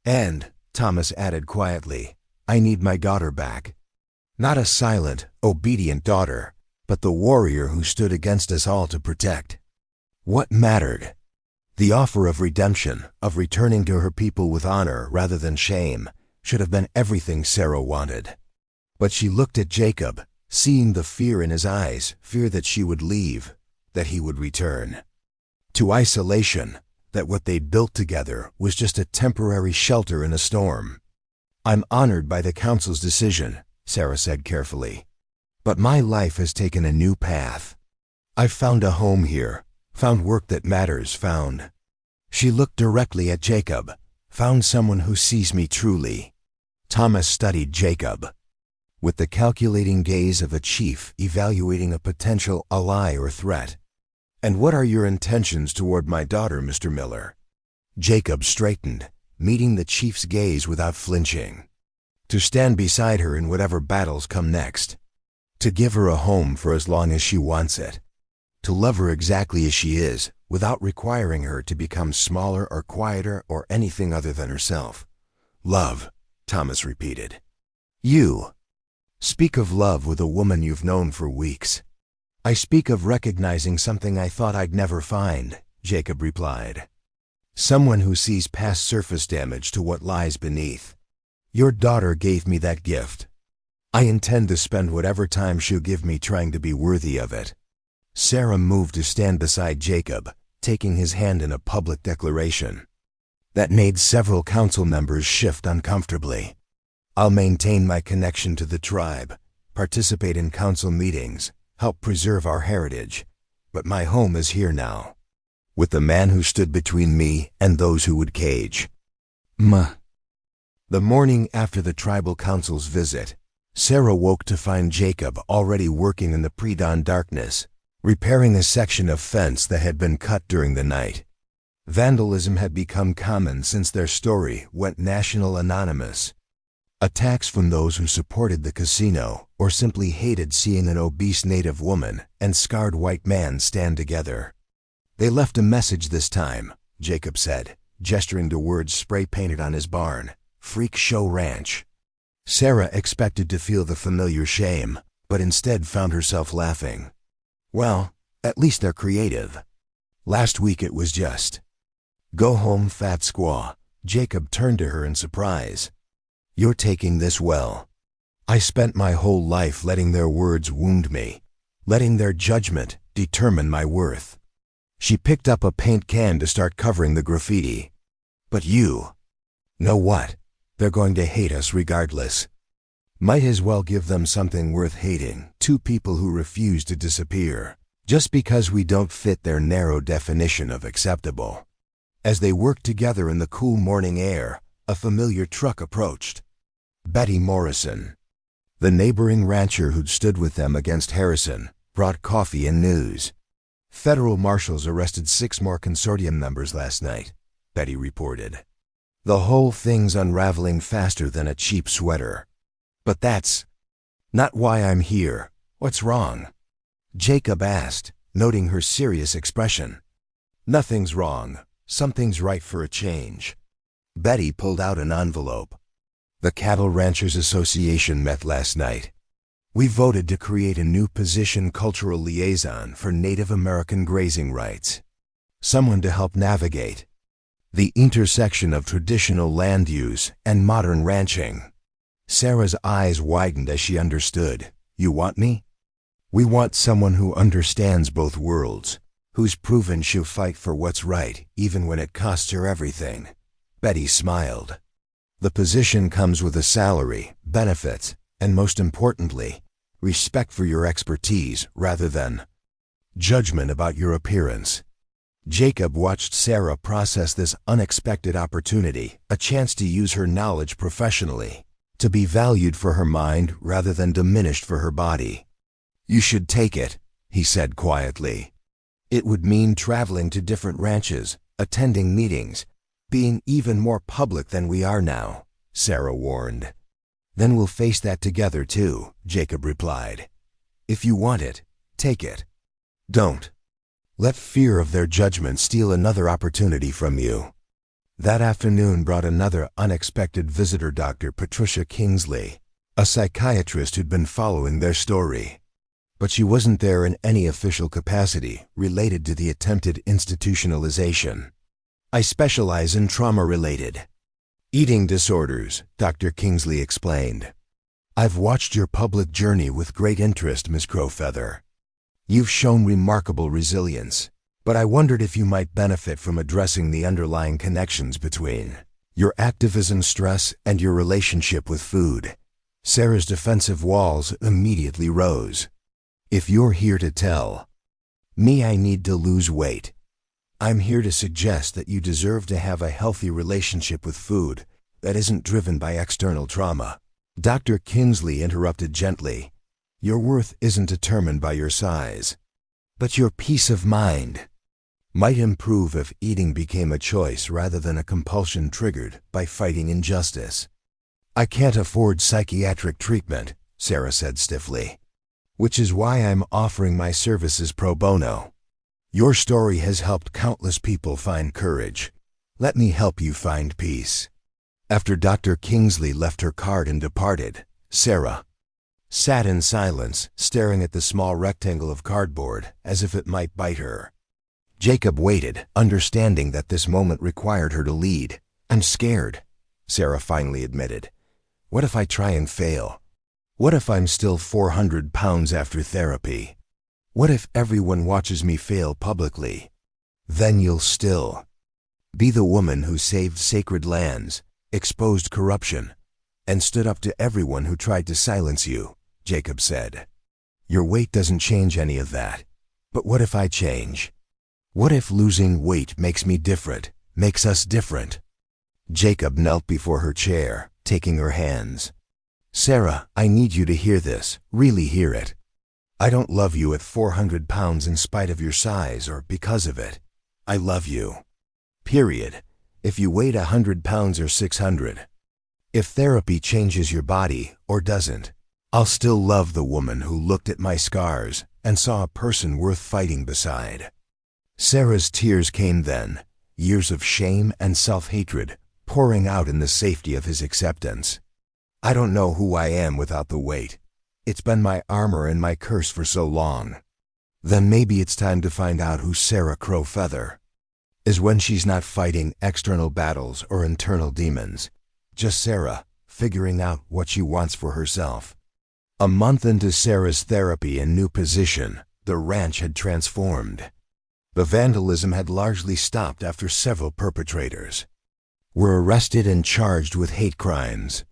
And, Thomas added quietly, I need my daughter back. Not a silent, obedient daughter, but the warrior who stood against us all to protect What mattered? The offer of redemption, of returning to her people with honor rather than shame, should have been everything Sarah wanted. But she looked at Jacob, seeing the fear in his eyes, fear that she would leave, that he would return to isolation, that what they'd built together was just a temporary shelter in a storm. "I'm honored by the council's decision," Sarah said carefully. "But my life has taken a new path. I've found a home here, found work that matters, found—" She looked directly at Jacob, "found someone who sees me truly." Thomas studied Jacob with the calculating gaze of a chief evaluating a potential ally or threat. "And what are your intentions toward my daughter, Mr. Miller?" Jacob straightened, meeting the chief's gaze without flinching. "To stand beside her in whatever battles come next. To give her a home for as long as she wants it. To love her exactly as she is, without requiring her to become smaller or quieter or anything other than herself." "Love," Thomas repeated. "You speak of love with a woman you've known for weeks." "I speak of recognizing something I thought I'd never find," Jacob replied. "Someone who sees past surface damage to what lies beneath. Your daughter gave me that gift. I intend to spend whatever time she'll give me trying to be worthy of it." Sarah moved to stand beside Jacob, taking his hand in a public declaration. That made several council members shift uncomfortably. "I'll maintain my connection to the tribe, participate in council meetings, help preserve our heritage, but my home is here now, with the man who stood between me and those who would cage." The morning after the tribal council's visit, Sarah woke to find Jacob already working in the pre-dawn darkness, repairing a section of fence that had been cut during the night. Vandalism had become common since their story went national anonymous. Attacks from those who supported the casino or simply hated seeing an obese native woman and scarred white man stand together. "They left a message this time," Jacob said, gesturing to words spray-painted on his barn. "Freak Show Ranch." Sarah expected to feel the familiar shame, but instead found herself laughing. "Well, at least they're creative. Last week it was just, 'Go home, fat squaw.'" Jacob turned to her in surprise. "You're taking this well. I spent my whole life letting their words wound me, letting their judgment determine my worth." She picked up a paint can to start covering the graffiti. "But you know what? They're going to hate us regardless. Might as well give them something worth hating, two people who refuse to disappear, just because we don't fit their narrow definition of acceptable." As they worked together in the cool morning air, a familiar truck approached. Betty Morrison, the neighboring rancher who'd stood with them against Harrison, brought coffee and news. "Federal marshals arrested 6 more consortium members last night," Betty reported. "The whole thing's unraveling faster than a cheap sweater. But that's not why I'm here. What's wrong?" Jacob asked, noting her serious expression. "Nothing's wrong. Something's right for a change." Betty pulled out an envelope. "The Cattle Ranchers Association met last night. We voted to create a new position, cultural liaison for Native American grazing rights. Someone to help navigate the intersection of traditional land use and modern ranching." Sarah's eyes widened as she understood. "You want me?" "We want someone who understands both worlds, who's proven she'll fight for what's right even when it costs her everything." Betty smiled. "The position comes with a salary, benefits, and most importantly, respect for your expertise rather than judgment about your appearance." Jacob watched Sarah process this unexpected opportunity, a chance to use her knowledge professionally, to be valued for her mind rather than diminished for her body. "You should take it," he said quietly. "It would mean traveling to different ranches, attending meetings, being even more public than we are now," Sarah warned. "Then we'll face that together too," Jacob replied. "If you want it, take it. Don't let fear of their judgment steal another opportunity from you." That afternoon brought another unexpected visitor, Dr. Patricia Kingsley, a psychiatrist who'd been following their story. but she wasn't there in any official capacity related to the attempted institutionalization. I specialize in trauma-related eating disorders, Dr. Kingsley explained. I've watched your public journey with great interest, Miss Crowfeather. You've shown remarkable resilience, but I wondered if you might benefit from addressing the underlying connections between your activism stress and your relationship with food. Sarah's defensive walls immediately rose. If you're here to tell me I need to lose weight, I'm here to suggest that you deserve to have a healthy relationship with food that isn't driven by external trauma. Dr. Kingsley interrupted gently. Your worth isn't determined by your size, but your peace of mind might improve if eating became a choice rather than a compulsion triggered by fighting injustice. I can't afford psychiatric treatment, Sarah said stiffly, which is why I'm offering my services pro bono. Your story has helped countless people find courage. Let me help you find peace. After Dr. Kingsley left her card and departed, Sarah sat in silence, staring at the small rectangle of cardboard as if it might bite her. Jacob waited, understanding that this moment required her to lead. I'm scared, Sarah finally admitted. What if I try and fail? What if I'm still 400 pounds after therapy? What if everyone watches me fail publicly? Then you'll still be the woman who saved sacred lands, exposed corruption, and stood up to everyone who tried to silence you, Jacob said. Your weight doesn't change any of that. But what if I change? What if losing weight makes me different, makes us different? Jacob knelt before her chair, taking her hands. Sarah, I need you to hear this, really hear it. I don't love you at 400 pounds in spite of your size or because of it. I love you. Period. If you weighed 100 pounds or 600. If therapy changes your body or doesn't, I'll still love the woman who looked at my scars and saw a person worth fighting beside. Sarah's tears came then, years of shame and self-hatred pouring out in the safety of his acceptance. I don't know who I am without the weight. It's been my armor and my curse for so long. Then maybe it's time to find out who Sarah Crowfeather is when she's not fighting external battles or internal demons. Just Sarah, figuring out what she wants for herself. A month into Sarah's therapy and new position, the ranch had transformed. The vandalism had largely stopped after several perpetrators were arrested and charged with hate crimes.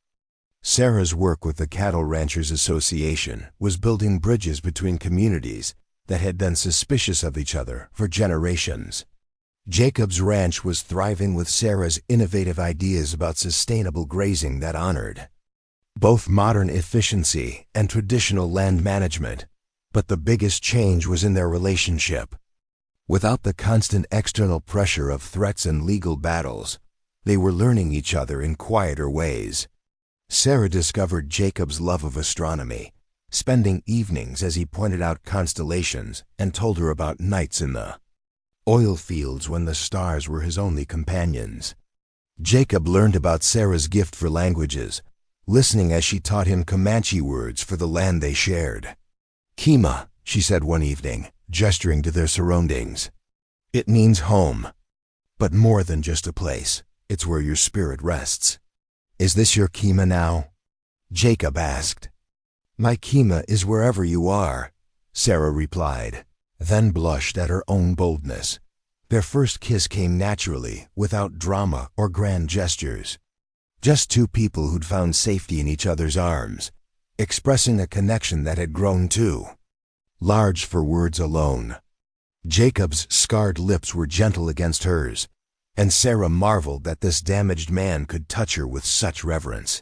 Sarah's work with the Cattle Ranchers Association was building bridges between communities that had been suspicious of each other for generations. Jacob's ranch was thriving with Sarah's innovative ideas about sustainable grazing that honored both modern efficiency and traditional land management. But the biggest change was in their relationship. Without the constant external pressure of threats and legal battles, they were learning each other in quieter ways. Sarah discovered Jacob's love of astronomy, spending evenings as he pointed out constellations and told her about nights in the oil fields when the stars were his only companions. Jacob learned about Sarah's gift for languages, listening as she taught him Comanche words for the land they shared. Kima, she said one evening, gesturing to their surroundings. It means home. But more than just a place, it's where your spirit rests. Is this your Kima now? Jacob asked. My Kima is wherever you are, Sarah replied, then blushed at her own boldness. Their first kiss came naturally, without drama or grand gestures. Just two people who'd found safety in each other's arms, expressing a connection that had grown too large for words alone. Jacob's scarred lips were gentle against hers, and Sarah marveled that this damaged man could touch her with such reverence.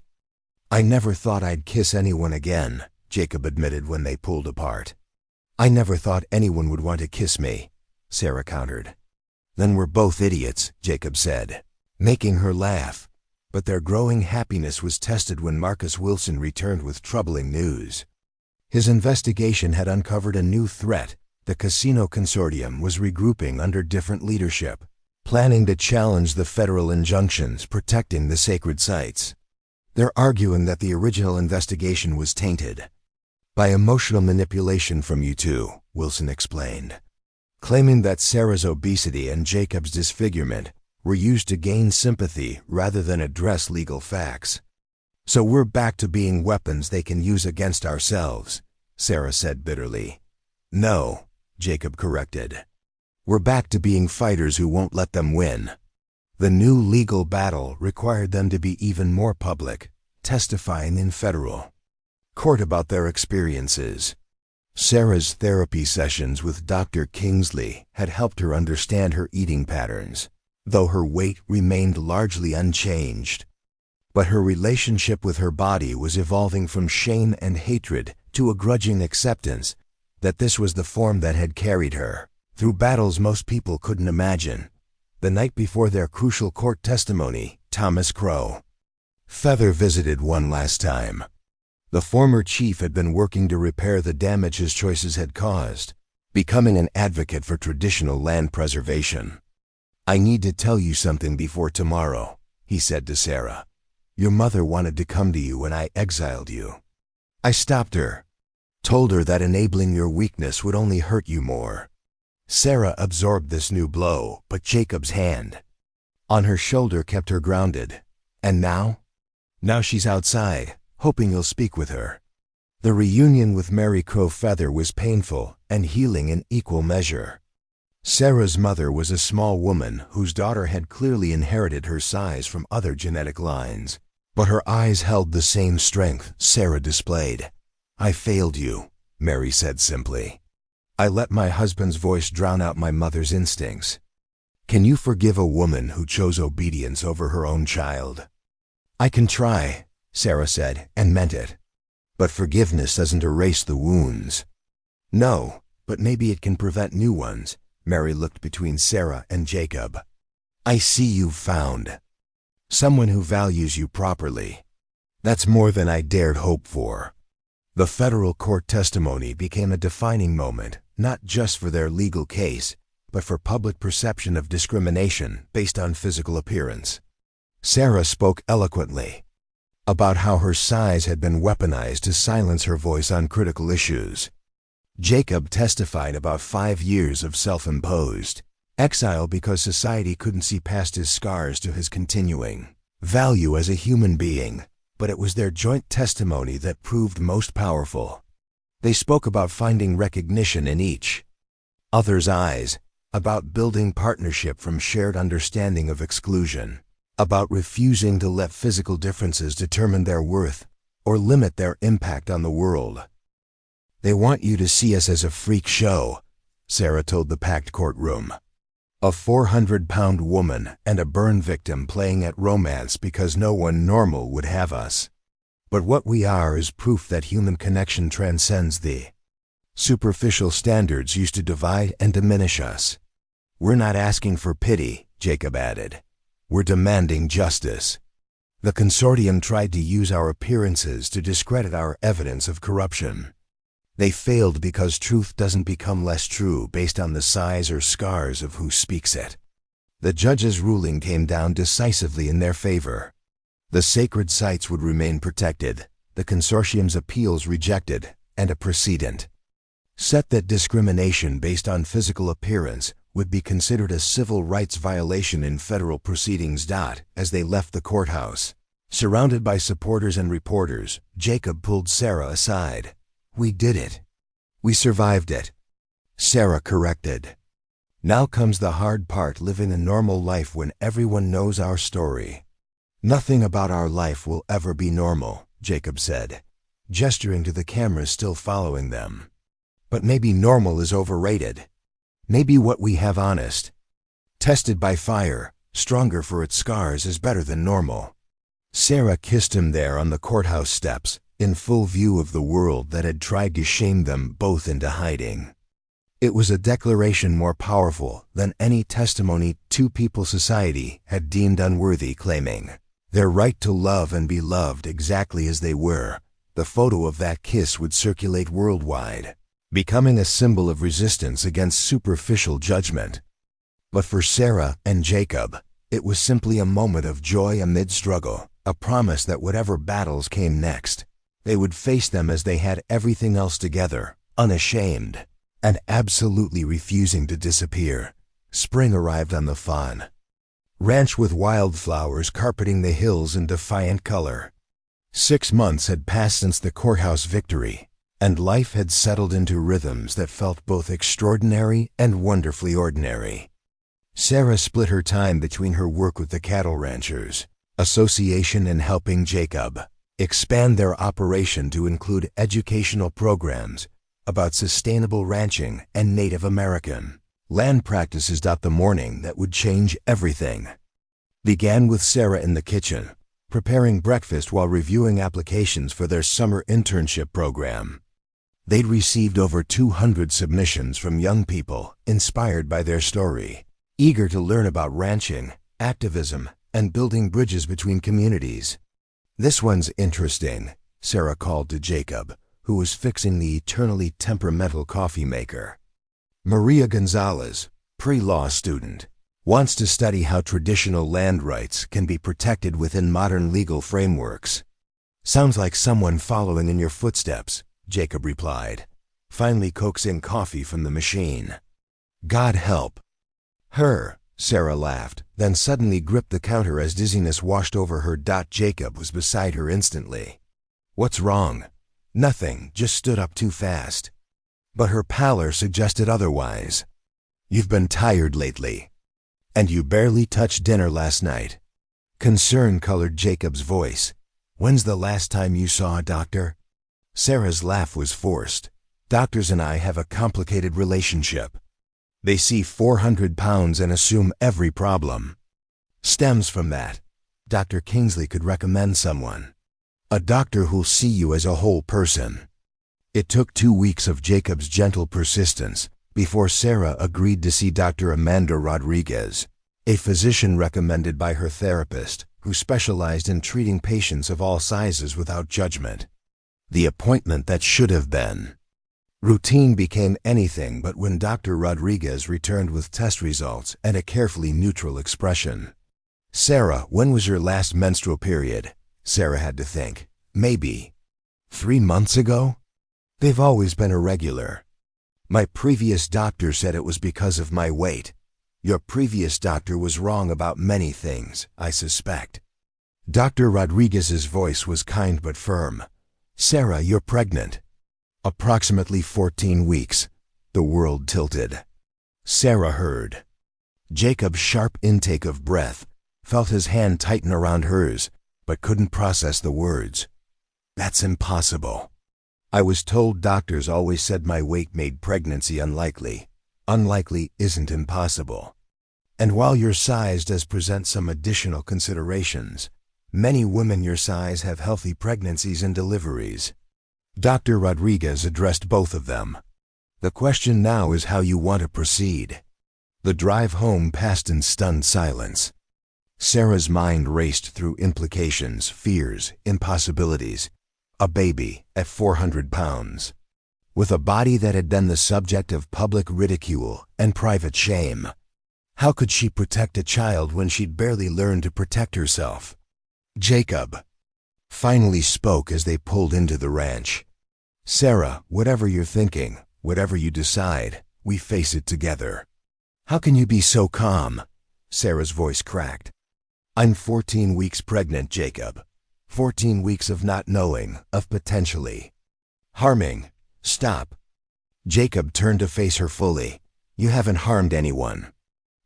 I never thought I'd kiss anyone again, Jacob admitted when they pulled apart. I never thought anyone would want to kiss me, Sarah countered. Then we're both idiots, Jacob said, making her laugh. But their growing happiness was tested when Marcus Wilson returned with troubling news. His investigation had uncovered a new threat. The casino consortium was regrouping under different leadership, planning to challenge the federal injunctions protecting the sacred sites. They're arguing that the original investigation was tainted. By emotional manipulation from you two, Wilson explained, claiming that Sarah's obesity and Jacob's disfigurement were used to gain sympathy rather than address legal facts. So we're back to being weapons they can use against ourselves, Sarah said bitterly. No, Jacob corrected. We're back to being fighters who won't let them win. The new legal battle required them to be even more public, testifying in federal court about their experiences. Sarah's therapy sessions with Dr. Kingsley had helped her understand her eating patterns, though her weight remained largely unchanged. But her relationship with her body was evolving from shame and hatred to a grudging acceptance that this was the form that had carried her through battles most people couldn't imagine. The night before their crucial court testimony, Thomas Crow Feather visited one last time. The former chief had been working to repair the damage his choices had caused, becoming an advocate for traditional land preservation. I need to tell you something before tomorrow, he said to Sarah. Your mother wanted to come to you when I exiled you. I stopped her, told her that enabling your weakness would only hurt you more. Sarah absorbed this new blow, but Jacob's hand on her shoulder kept her grounded. And now? Now she's outside, hoping you'll speak with her. The reunion with Mary Crow Feather was painful and healing in equal measure. Sarah's mother was a small woman whose daughter had clearly inherited her size from other genetic lines, but her eyes held the same strength Sarah displayed. I failed you, Mary said simply. I let my husband's voice drown out my mother's instincts. Can you forgive a woman who chose obedience over her own child? I can try, Sarah said, and meant it. But forgiveness doesn't erase the wounds. No, but maybe it can prevent new ones. Mary looked between Sarah and Jacob. I see you've found someone who values you properly. That's more than I dared hope for. The federal court testimony became a defining moment, not just for their legal case, but for public perception of discrimination based on physical appearance. Sarah spoke eloquently about how her size had been weaponized to silence her voice on critical issues. Jacob testified about 5 years of self-imposed exile because society couldn't see past his scars to his continuing value as a human being, but it was their joint testimony that proved most powerful. They spoke about finding recognition in each other's eyes, about building partnership from shared understanding of exclusion, about refusing to let physical differences determine their worth or limit their impact on the world. They want you to see us as a freak show, Sarah told the packed courtroom. A 400-pound woman and a burn victim playing at romance because no one normal would have us. But what we are is proof that human connection transcends the superficial standards used to divide and diminish us. We're not asking for pity, Jacob added. We're demanding justice. The consortium tried to use our appearances to discredit our evidence of corruption. They failed because truth doesn't become less true based on the size or scars of who speaks it. The judge's ruling came down decisively in their favor. The sacred sites would remain protected, the consortium's appeals rejected, and a precedent set that discrimination based on physical appearance would be considered a civil rights violation in federal proceedings. As they left the courthouse, surrounded by supporters and reporters, Jacob pulled Sarah aside. We did it. We survived it, Sarah corrected. Now comes the hard part, living a normal life when everyone knows our story. Nothing about our life will ever be normal, Jacob said, gesturing to the cameras still following them. But maybe normal is overrated. Maybe what we have honest, tested by fire, stronger for its scars, is better than normal. Sarah kissed him there on the courthouse steps, in full view of the world that had tried to shame them both into hiding. It was a declaration more powerful than any testimony Two People Society had deemed unworthy, claiming their right to love and be loved exactly as they were. The photo of that kiss would circulate worldwide, becoming a symbol of resistance against superficial judgment. But for Sarah and Jacob, it was simply a moment of joy amid struggle, a promise that whatever battles came next, They would face them as they had everything else together, unashamed, and absolutely refusing to disappear. Spring arrived on the fawn ranch with wildflowers carpeting the hills in defiant color. 6 months had passed since the courthouse victory, and life had settled into rhythms that felt both extraordinary and wonderfully ordinary. Sarah split her time between her work with the cattle ranchers association and helping Jacob expand their operation to include educational programs about sustainable ranching and Native American land practices. The morning that would change everything began with Sarah in the kitchen, preparing breakfast while reviewing applications for their summer internship program. They'd received over 200 submissions from young people inspired by their story, eager to learn about ranching, activism, and building bridges between communities. "This one's interesting," Sarah called to Jacob, who was fixing the eternally temperamental coffee maker. "Maria Gonzalez, pre-law student, wants to study how traditional land rights can be protected within modern legal frameworks." "Sounds like someone following in your footsteps," Jacob replied, finally coaxing coffee from the machine. "God help her," Sarah laughed, then suddenly gripped the counter as dizziness washed over her. Jacob was beside her instantly. "What's wrong?" "Nothing, just stood up too fast." But her pallor suggested otherwise. "You've been tired lately. And you barely touched dinner last night." Concern colored Jacob's voice. "When's the last time you saw a doctor?" Sarah's laugh was forced. "Doctors and I have a complicated relationship. They see 400 pounds and assume every problem stems from that. Dr. Kingsley could recommend someone. A doctor who'll see you as a whole person." It took 2 weeks of Jacob's gentle persistence before Sarah agreed to see Dr. Amanda Rodriguez, a physician recommended by her therapist who specialized in treating patients of all sizes without judgment. The appointment that should have been routine became anything but when Dr. Rodriguez returned with test results and a carefully neutral expression. "Sarah, when was your last menstrual period?" Sarah had to think. "Maybe 3 months ago?" "They've always been irregular." "My previous doctor said it was because of my weight." "Your previous doctor was wrong about many things, I suspect." Dr. Rodriguez's voice was kind but firm. "Sarah, you're pregnant." "Approximately 14 weeks." The world tilted. Sarah heard. Jacob's sharp intake of breath felt his hand tighten around hers, but couldn't process the words. "That's impossible. I was told doctors always said my weight made pregnancy unlikely." "Unlikely isn't impossible. And while your size does present some additional considerations, many women your size have healthy pregnancies and deliveries." Dr. Rodriguez addressed both of them. "The question now is how you want to proceed." The drive home passed in stunned silence. Sarah's mind raced through implications, fears, impossibilities. A baby at 400 pounds. With a body that had been the subject of public ridicule and private shame. How could she protect a child when she'd barely learned to protect herself? Jacob finally spoke as they pulled into the ranch. "Sarah, whatever you're thinking, whatever you decide, we face it together." "How can you be so calm?" Sarah's voice cracked. "I'm 14 weeks pregnant, Jacob. 14 weeks of not knowing, of potentially harming." "Stop." Jacob turned to face her fully. "You haven't harmed anyone.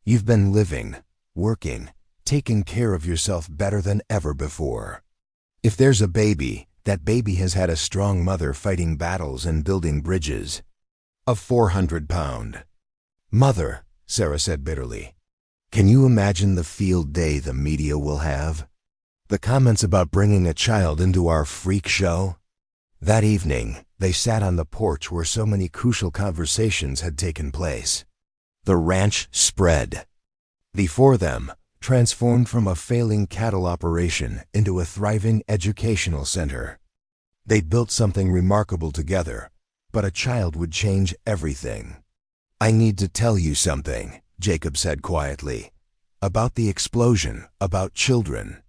You've been living, working, taking care of yourself better than ever before. If there's a baby, that baby has had a strong mother fighting battles and building bridges." "A 400-pound mother," Sarah said bitterly. "Can you imagine the field day the media will have? The comments about bringing a child into our freak show?" That evening, they sat on the porch where so many crucial conversations had taken place. The ranch spread before them, transformed from a failing cattle operation into a thriving educational center. They'd built something remarkable together, but a child would change everything. "I need to tell you something," Jacob said quietly. "About the explosion, about children."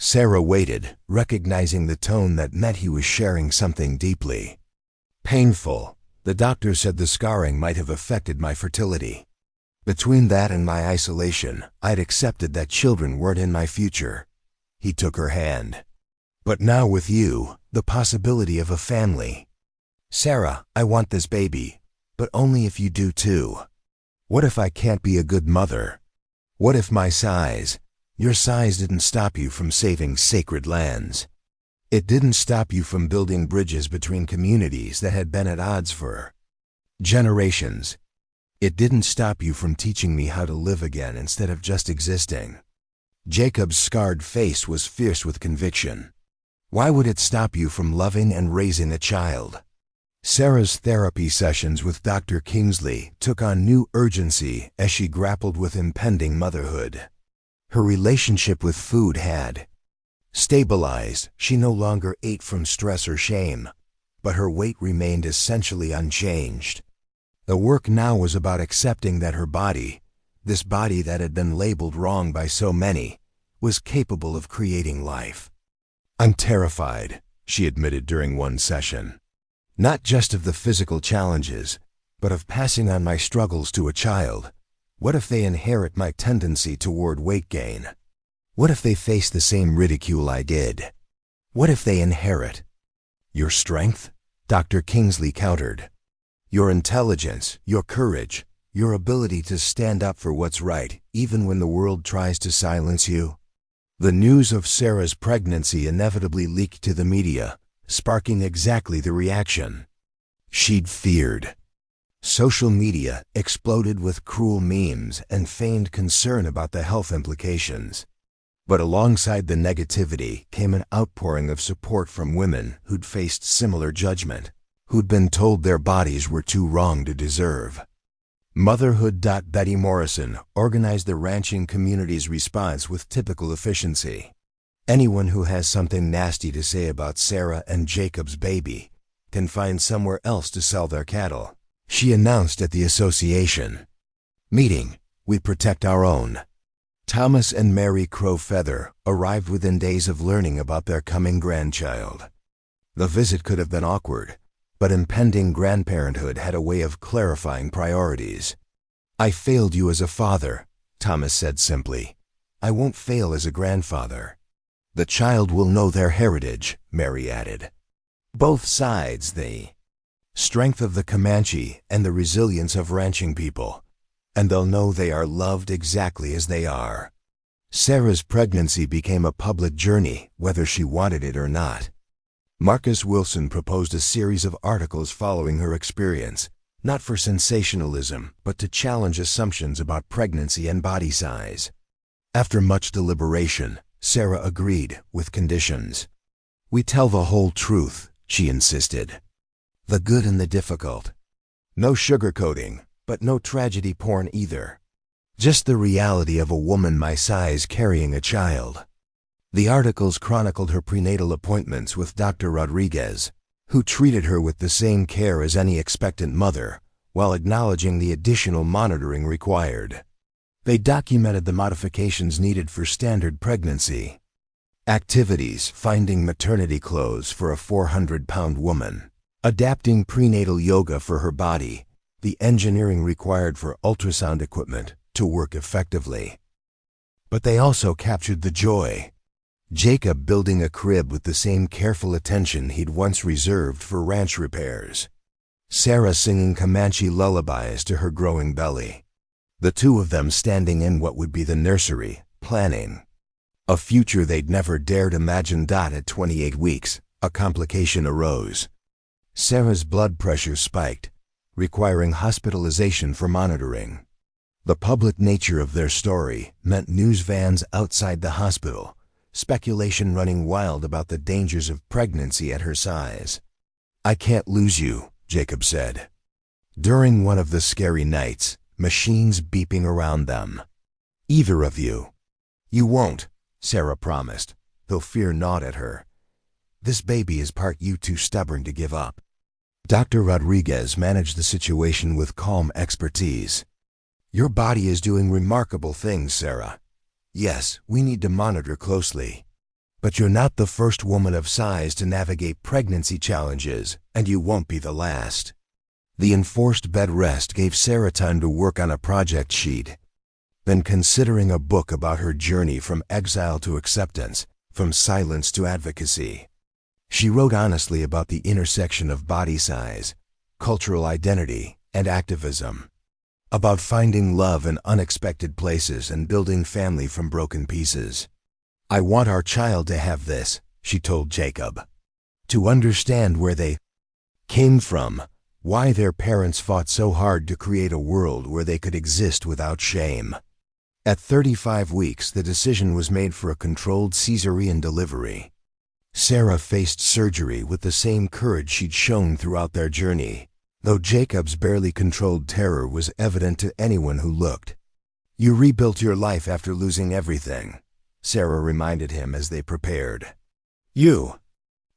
Sarah waited, recognizing the tone that meant he was sharing something deeply painful. The doctor said the scarring might have affected my fertility. Between that and my isolation, I'd accepted that children weren't in my future. He took her hand. But now with you, the possibility of a family. Sarah, I want this baby, but only if you do too. What if I can't be a good mother? What if my size, your size, didn't stop you from saving sacred lands? It didn't stop you from building bridges between communities that had been at odds for generations. It didn't stop you from teaching me how to live again instead of just existing. Jacob's scarred face was fierce with conviction. Why would it stop you from loving and raising a child? Sarah's therapy sessions with Dr. Kingsley took on new urgency as she grappled with impending motherhood. Her relationship with food had stabilized. She no longer ate from stress or shame, but her weight remained essentially unchanged. The work now was about accepting that her body, this body that had been labeled wrong by so many, was capable of creating life. I'm terrified, she admitted during one session. Not just of the physical challenges, but of passing on my struggles to a child. What if they inherit my tendency toward weight gain? What if they face the same ridicule I did? What if they inherit your strength? Dr. Kingsley countered. Your intelligence, your courage, your ability to stand up for what's right, even when the world tries to silence you. The news of Sarah's pregnancy inevitably leaked to the media, sparking exactly the reaction she'd feared. Social media exploded with cruel memes and feigned concern about the health implications. But alongside the negativity came an outpouring of support from women who'd faced similar judgment, who'd been told their bodies were too wrong to deserve. Motherhood. Betty Morrison organized the ranching community's response with typical efficiency. Anyone who has something nasty to say about Sarah and Jacob's baby can find somewhere else to sell their cattle, she announced at the association meeting. We protect our own. Thomas and Mary Crow Feather arrived within days of learning about their coming grandchild. The visit could have been awkward, but impending grandparenthood had a way of clarifying priorities. I failed you as a father, Thomas said simply. I won't fail as a grandfather. The child will know their heritage, Mary added. Both sides, the strength of the Comanche and the resilience of ranching people, and they'll know they are loved exactly as they are. Sarah's pregnancy became a public journey, whether she wanted it or not. Marcus Wilson proposed a series of articles following her experience, not for sensationalism, but to challenge assumptions about pregnancy and body size. After much deliberation, Sarah agreed, with conditions. We tell the whole truth, she insisted. The good and the difficult. No sugarcoating, but no tragedy porn either. Just the reality of a woman my size carrying a child. The articles chronicled her prenatal appointments with Dr. Rodriguez, who treated her with the same care as any expectant mother, while acknowledging the additional monitoring required. They documented the modifications needed for standard pregnancy activities, finding maternity clothes for a 400-pound woman, adapting prenatal yoga for her body, the engineering required for ultrasound equipment to work effectively. But they also captured the joy. Jacob building a crib with the same careful attention he'd once reserved for ranch repairs. Sarah singing Comanche lullabies to her growing belly. The two of them standing in what would be the nursery, planning a future they'd never dared imagine. At 28 weeks, a complication arose. Sarah's blood pressure spiked, requiring hospitalization for monitoring. The public nature of their story meant news vans outside the hospital, speculation running wild about the dangers of pregnancy at her size. I can't lose you, Jacob said. During one of the scary nights, machines beeping around them. Either of you. You won't, Sarah promised, though fear gnawed at her. This baby is part you too stubborn to give up. Dr. Rodriguez managed the situation with calm expertise. Your body is doing remarkable things, Sarah. Yes, we need to monitor closely. But you're not the first woman of size to navigate pregnancy challenges, and you won't be the last. The enforced bed rest gave Sarah time to work on a project sheet. Then, considering a book about her journey from exile to acceptance, from silence to advocacy. She wrote honestly about the intersection of body size, cultural identity, and activism. About finding love in unexpected places and building family from broken pieces. "I want our child to have this," she told Jacob. "To understand where they came from, why their parents fought so hard to create a world where they could exist without shame." At 35 weeks, the decision was made for a controlled cesarean delivery. Sarah faced surgery with the same courage she'd shown throughout their journey, though Jacob's barely controlled terror was evident to anyone who looked. "You rebuilt your life after losing everything," Sarah reminded him as they prepared. "You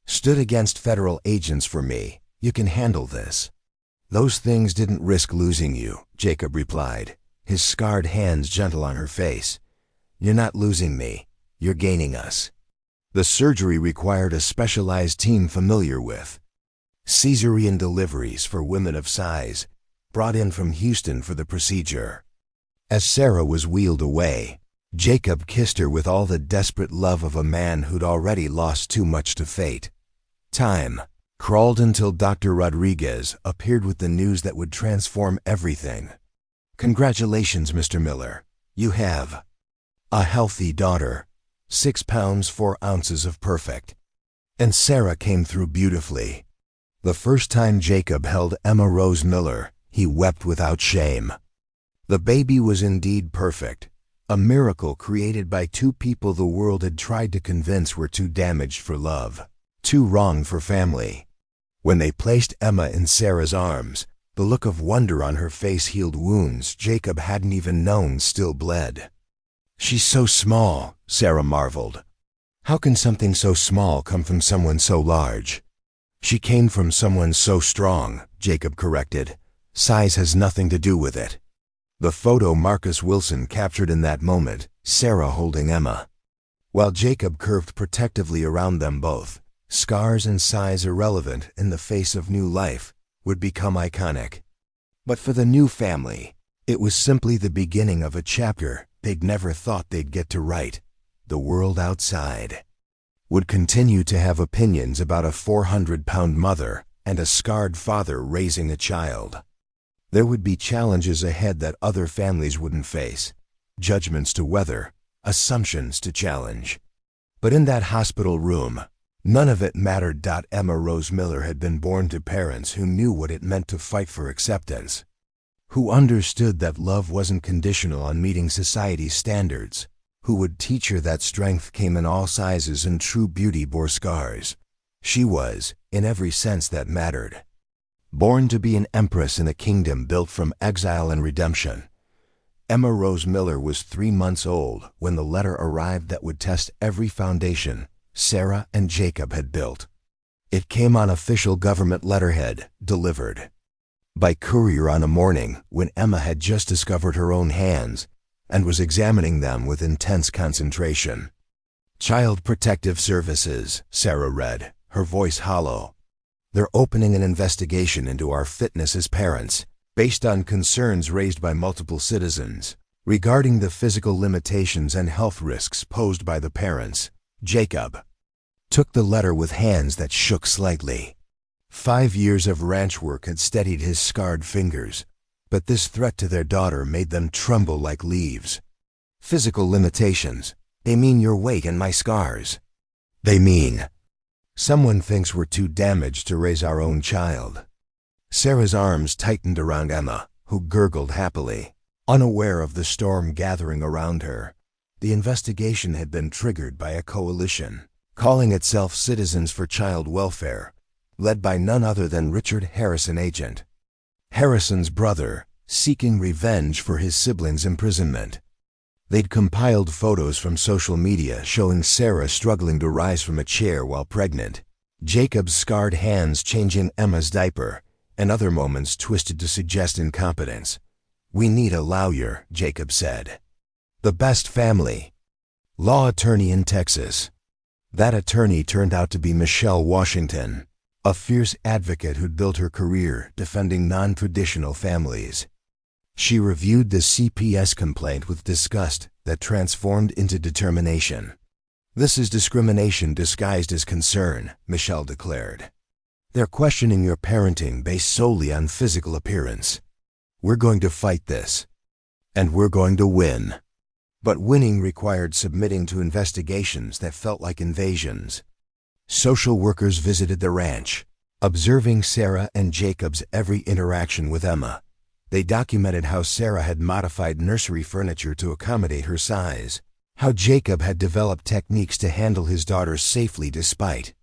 stood against federal agents for me. You can handle this." "Those things didn't risk losing you," Jacob replied, his scarred hands gentle on her face. "You're not losing me. You're gaining us." The surgery required a specialized team familiar with cesarean deliveries for women of size, brought in from Houston for the procedure. As Sarah was wheeled away, Jacob kissed her with all the desperate love of a man who'd already lost too much to fate. Time crawled until Dr. Rodriguez appeared with the news that would transform everything. "Congratulations, Mr. Miller. You have a healthy daughter, 6 pounds 4 ounces of perfect." And Sarah came through beautifully. The first time Jacob held Emma Rose Miller, he wept without shame. The baby was indeed perfect. A miracle created by two people the world had tried to convince were too damaged for love, too wrong for family. When they placed Emma in Sarah's arms, the look of wonder on her face healed wounds Jacob hadn't even known still bled. "She's so small," Sarah marveled. "How can something so small come from someone so large?" "She came from someone so strong," Jacob corrected. "Size has nothing to do with it." The photo Marcus Wilson captured in that moment, Sarah holding Emma, while Jacob curved protectively around them both, scars and size irrelevant in the face of new life, would become iconic. But for the new family, it was simply the beginning of a chapter they'd never thought they'd get to write. The world outside would continue to have opinions about a 400-pound mother and a scarred father raising a child. There would be challenges ahead that other families wouldn't face, judgments to weather, assumptions to challenge. But in that hospital room, none of it mattered. Emma Rose Miller had been born to parents who knew what it meant to fight for acceptance, who understood that love wasn't conditional on meeting society's standards, who would teach her that strength came in all sizes and true beauty bore scars. She was, in every sense that mattered, born to be an empress in a kingdom built from exile and redemption. Emma Rose Miller was 3 months old when the letter arrived that would test every foundation Sarah and Jacob had built. It came on official government letterhead, delivered by courier on a morning when Emma had just discovered her own hands and was examining them with intense concentration. "Child Protective Services," Sarah read, her voice hollow. "They're opening an investigation into our fitness as parents, based on concerns raised by multiple citizens, regarding the physical limitations and health risks posed by the parents." Jacob took the letter with hands that shook slightly. 5 years of ranch work had steadied his scarred fingers, but this threat to their daughter made them tremble like leaves. "Physical limitations? They mean your weight and my scars. They mean someone thinks we're too damaged to raise our own child." Sarah's arms tightened around Emma, who gurgled happily, unaware of the storm gathering around her. The investigation had been triggered by a coalition, calling itself Citizens for Child Welfare, led by none other than Richard Harrison Agent, Harrison's brother, seeking revenge for his siblings' imprisonment. They'd compiled photos from social media showing Sarah struggling to rise from a chair while pregnant, Jacob's scarred hands changing Emma's diaper, and other moments twisted to suggest incompetence. "We need a lawyer," Jacob said. "The best family law attorney in Texas." That attorney turned out to be Michelle Washington, a fierce advocate who'd built her career defending non-traditional families. She reviewed the CPS complaint with disgust that transformed into determination. "This is discrimination disguised as concern," Michelle declared. "They're questioning your parenting based solely on physical appearance. We're going to fight this. And we're going to win." But winning required submitting to investigations that felt like invasions. Social workers visited the ranch, observing Sarah and Jacob's every interaction with Emma. They documented how Sarah had modified nursery furniture to accommodate her size, how Jacob had developed techniques to handle his daughter safely despite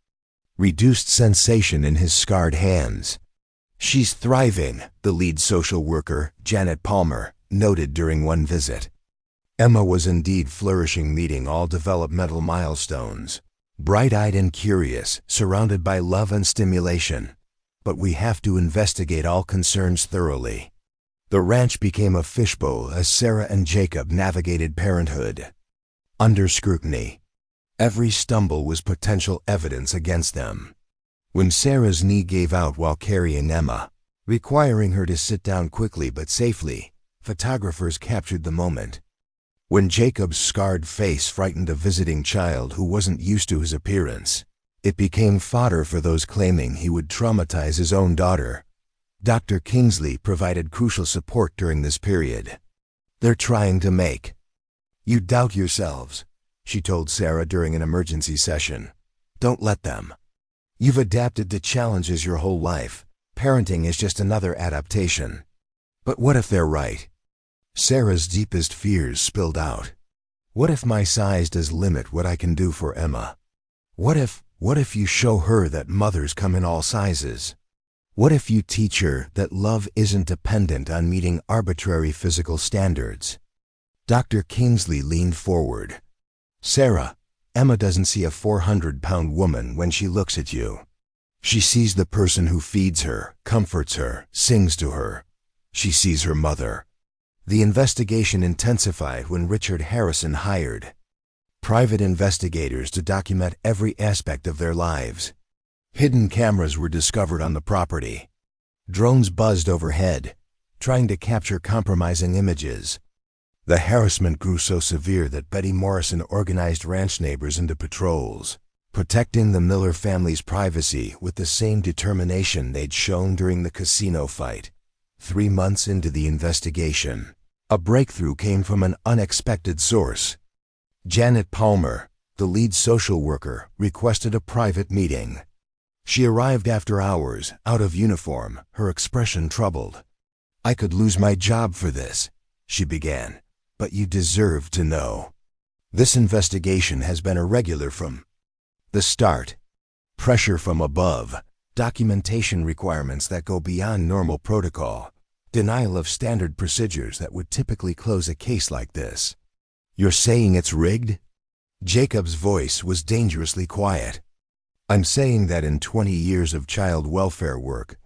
reduced sensation in his scarred hands. "She's thriving," the lead social worker, Janet Palmer, noted during one visit. Emma was indeed flourishing, meeting all developmental milestones. Bright-eyed and curious, surrounded by love and stimulation. But we have to investigate all concerns thoroughly. The ranch became a fishbowl as Sarah and Jacob navigated parenthood. Under scrutiny. Every stumble was potential evidence against them. When Sarah's knee gave out while carrying Emma, requiring her to sit down quickly but safely, photographers captured the moment. When Jacob's scarred face frightened a visiting child who wasn't used to his appearance, it became fodder for those claiming he would traumatize his own daughter. Dr. Kingsley provided crucial support during this period. "They're trying to make you doubt yourselves," she told Sarah during an emergency session. "Don't let them. You've adapted to challenges your whole life. Parenting is just another adaptation." But what if they're right? Sarah's deepest fears spilled out. "What if my size does limit what I can do for Emma? What if you show her that mothers come in all sizes? What if you teach her that love isn't dependent on meeting arbitrary physical standards?" Dr. Kingsley leaned forward. "Sarah, Emma doesn't see a 400-pound woman when she looks at you. She sees the person who feeds her, comforts her, sings to her. She sees her mother." The investigation intensified when Richard Harrison hired private investigators to document every aspect of their lives. Hidden cameras were discovered on the property. Drones buzzed overhead, trying to capture compromising images. The harassment grew so severe that Betty Morrison organized ranch neighbors into patrols, protecting the Miller family's privacy with the same determination they'd shown during the casino fight. 3 months into the investigation, a breakthrough came from an unexpected source. Janet Palmer, the lead social worker, requested a private meeting. She arrived after hours, out of uniform, her expression troubled. "I could lose my job for this," she began, "but you deserve to know. This investigation has been irregular from the start. Pressure from above, documentation requirements that go beyond normal protocol, denial of standard procedures that would typically close a case like this. You're saying it's rigged?" Jacob's voice was dangerously quiet. "I'm saying that in 20 years of child welfare work,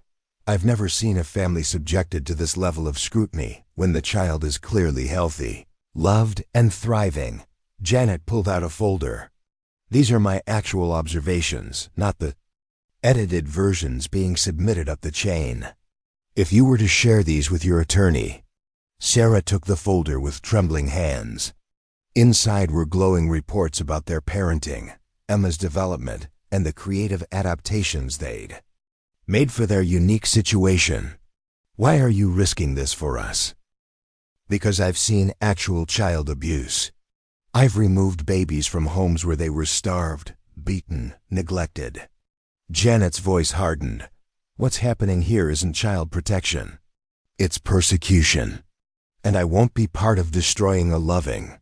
I've never seen a family subjected to this level of scrutiny when the child is clearly healthy, loved, and thriving." Janet pulled out a folder. "These are my actual observations, not the edited versions being submitted up the chain. If you were to share these with your attorney." Sarah took the folder with trembling hands. Inside were glowing reports about their parenting, Emma's development, and the creative adaptations they'd made for their unique situation. "Why are you risking this for us?" "Because I've seen actual child abuse. I've removed babies from homes where they were starved, beaten, neglected." Janet's voice hardened. "What's happening here isn't child protection. It's persecution. And I won't be part of destroying a loving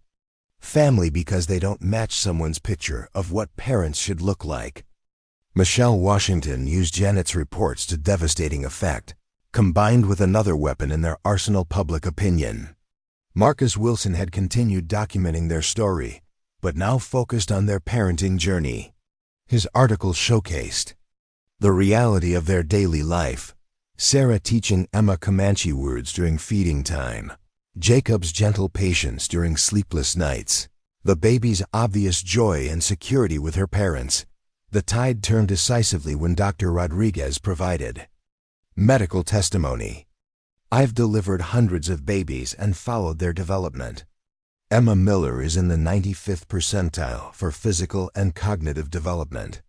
family because they don't match someone's picture of what parents should look like." Michelle Washington used Janet's reports to devastating effect, combined with another weapon in their arsenal: public opinion. Marcus Wilson had continued documenting their story, but now focused on their parenting journey. His article showcased the reality of their daily life: Sarah teaching Emma Comanche words during feeding time, Jacob's gentle patience during sleepless nights, The baby's obvious joy and security with her parents. The tide turned decisively when Dr. Rodriguez provided medical testimony. I've delivered hundreds of babies and followed their development. Emma Miller is in the 95th percentile for physical and cognitive development.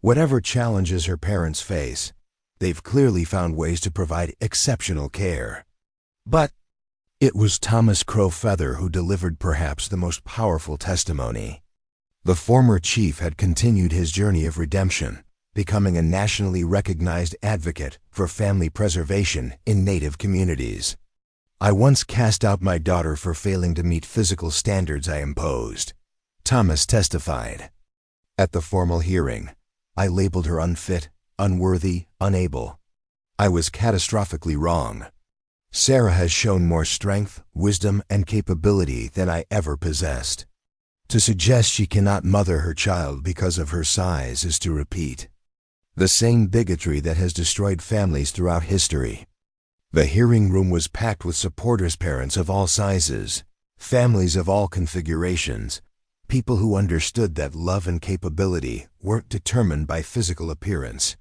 Whatever challenges her parents face, they've clearly found ways to provide exceptional care. But it was Thomas Crow Feather who delivered perhaps the most powerful testimony. The former chief had continued his journey of redemption, becoming a nationally recognized advocate for family preservation in Native communities. I once cast out my daughter for failing to meet physical standards I imposed, Thomas testified. At the formal hearing, I labeled her unfit, unworthy, unable. I was catastrophically wrong. Sarah has shown more strength, wisdom, and capability than I ever possessed. To suggest she cannot mother her child because of her size is to repeat the same bigotry that has destroyed families throughout history. The hearing room was packed with supporters, parents of all sizes, families of all configurations, people who understood that love and capability weren't determined by physical appearance.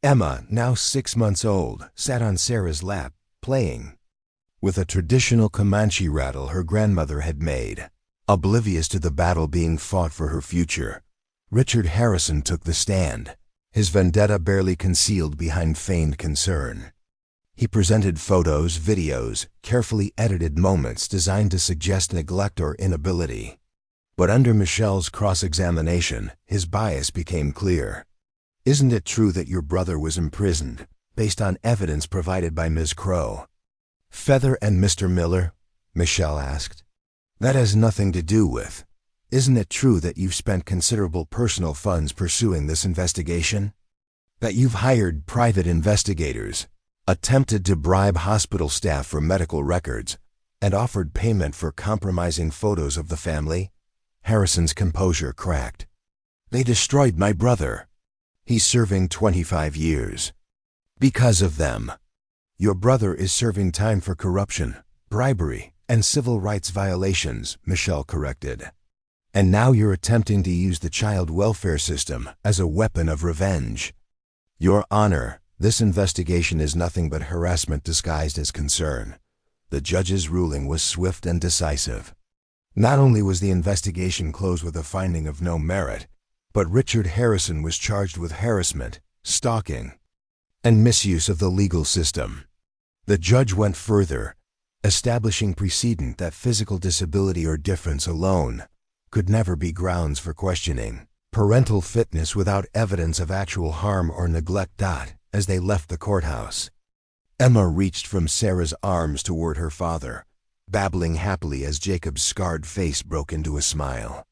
Emma, now 6 months old, sat on Sarah's lap, playing with a traditional Comanche rattle her grandmother had made. Oblivious to the battle being fought for her future, Richard Harrison took the stand, his vendetta barely concealed behind feigned concern. He presented photos, videos, carefully edited moments designed to suggest neglect or inability. But under Michelle's cross-examination, his bias became clear. Isn't it true that your brother was imprisoned, based on evidence provided by Ms. Crow? Feather and Mr. Miller? Michelle asked. That has nothing to do with. Isn't it true that you've spent considerable personal funds pursuing this investigation? That you've hired private investigators, attempted to bribe hospital staff for medical records, and offered payment for compromising photos of the family? Harrison's composure cracked. They destroyed my brother. He's serving 25 years. Because of them. Your brother is serving time for corruption, bribery, and civil rights violations, Michelle corrected. And now you're attempting to use the child welfare system as a weapon of revenge. Your Honor, this investigation is nothing but harassment disguised as concern. The judge's ruling was swift and decisive. Not only was the investigation closed with a finding of no merit, but Richard Harrison was charged with harassment, stalking, and misuse of the legal system. The judge went further, establishing precedent that physical disability or difference alone could never be grounds for questioning parental fitness without evidence of actual harm or neglect. As they left the courthouse, Emma reached from Sarah's arms toward her father, babbling happily as Jacob's scarred face broke into a smile.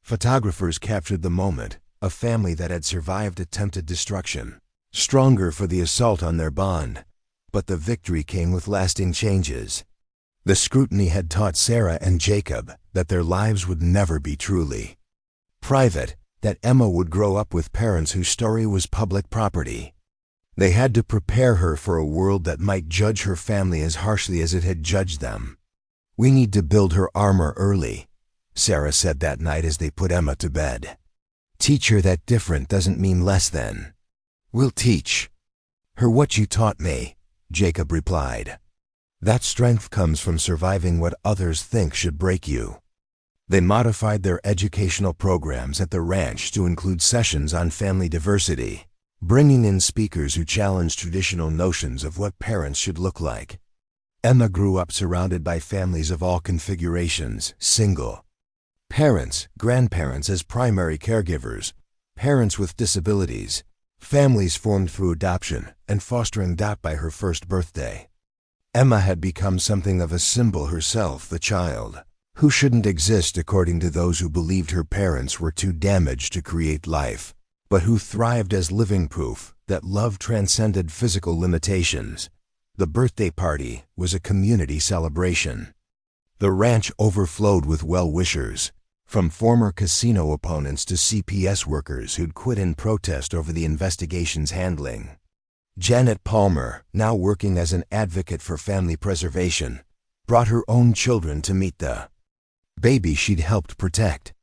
Photographers captured the moment, a family that had survived attempted destruction, stronger for the assault on their bond, but the victory came with lasting changes. The scrutiny had taught Sarah and Jacob that their lives would never be truly private, that Emma would grow up with parents whose story was public property. They had to prepare her for a world that might judge her family as harshly as it had judged them. We need to build her armor early, Sarah said that night as they put Emma to bed. Teach her that different doesn't mean less than. We'll teach her what you taught me, Jacob replied. That strength comes from surviving what others think should break you. They modified their educational programs at the ranch to include sessions on family diversity, bringing in speakers who challenged traditional notions of what parents should look like. Emma grew up surrounded by families of all configurations, single parents, grandparents as primary caregivers, parents with disabilities, families formed through adoption and fostering. By her first birthday, Emma had become something of a symbol herself, the child who shouldn't exist according to those who believed her parents were too damaged to create life, but who thrived as living proof that love transcended physical limitations. The birthday party was a community celebration. The ranch overflowed with well-wishers, from former casino opponents to CPS workers who'd quit in protest over the investigation's handling. Janet Palmer, now working as an advocate for family preservation, brought her own children to meet the baby she'd helped protect.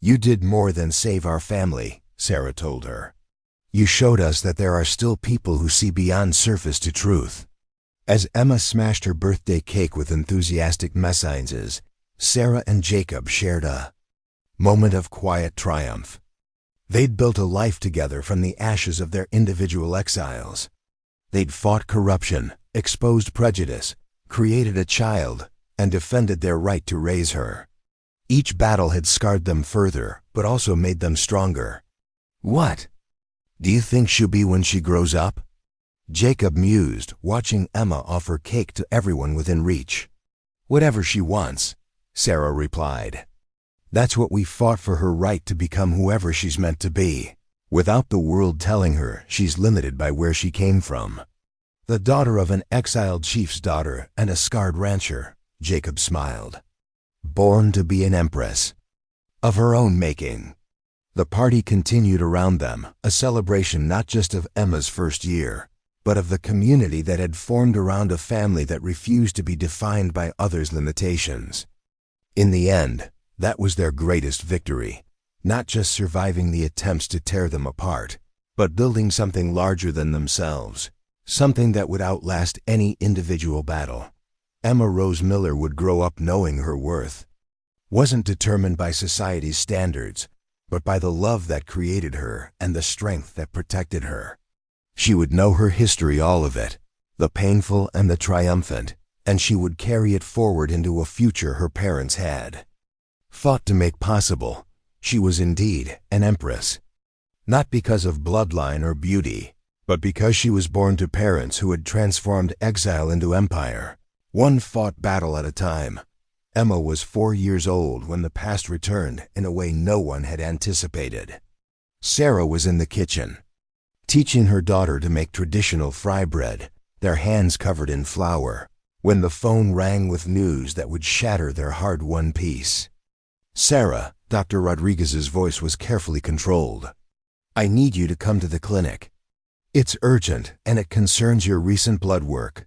You did more than save our family, Sarah told her. You showed us that there are still people who see beyond surface to truth. As Emma smashed her birthday cake with enthusiastic messages, Sarah and Jacob shared a moment of quiet triumph. They'd built a life together from the ashes of their individual exiles. They'd fought corruption, exposed prejudice, created a child, and defended their right to raise her. Each battle had scarred them further, but also made them stronger. What do you think she'll be when she grows up? Jacob mused, watching Emma offer cake to everyone within reach. Whatever she wants, Sarah replied. That's what we fought for, her right to become whoever she's meant to be, without the world telling her she's limited by where she came from. The daughter of an exiled chief's daughter and a scarred rancher, Jacob smiled. Born to be an empress. Of her own making. The party continued around them, a celebration not just of Emma's first year, but of the community that had formed around a family that refused to be defined by others' limitations. In the end, that was their greatest victory, not just surviving the attempts to tear them apart, but building something larger than themselves, something that would outlast any individual battle. Emma Rose Miller would grow up knowing her worth wasn't determined by society's standards, but by the love that created her and the strength that protected her. She would know her history, all of it, the painful and the triumphant, and she would carry it forward into a future her parents had fought to make possible. She was indeed an empress, not because of bloodline or beauty, but because she was born to parents who had transformed exile into empire, one fought battle at a time. Emma was 4 years old when the past returned in a way no one had anticipated. Sarah was in the kitchen, teaching her daughter to make traditional fry bread, their hands covered in flour, when the phone rang with news that would shatter their hard-won peace. Sarah, Dr. Rodriguez's voice was carefully controlled. I need you to come to the clinic. It's urgent, and it concerns your recent blood work.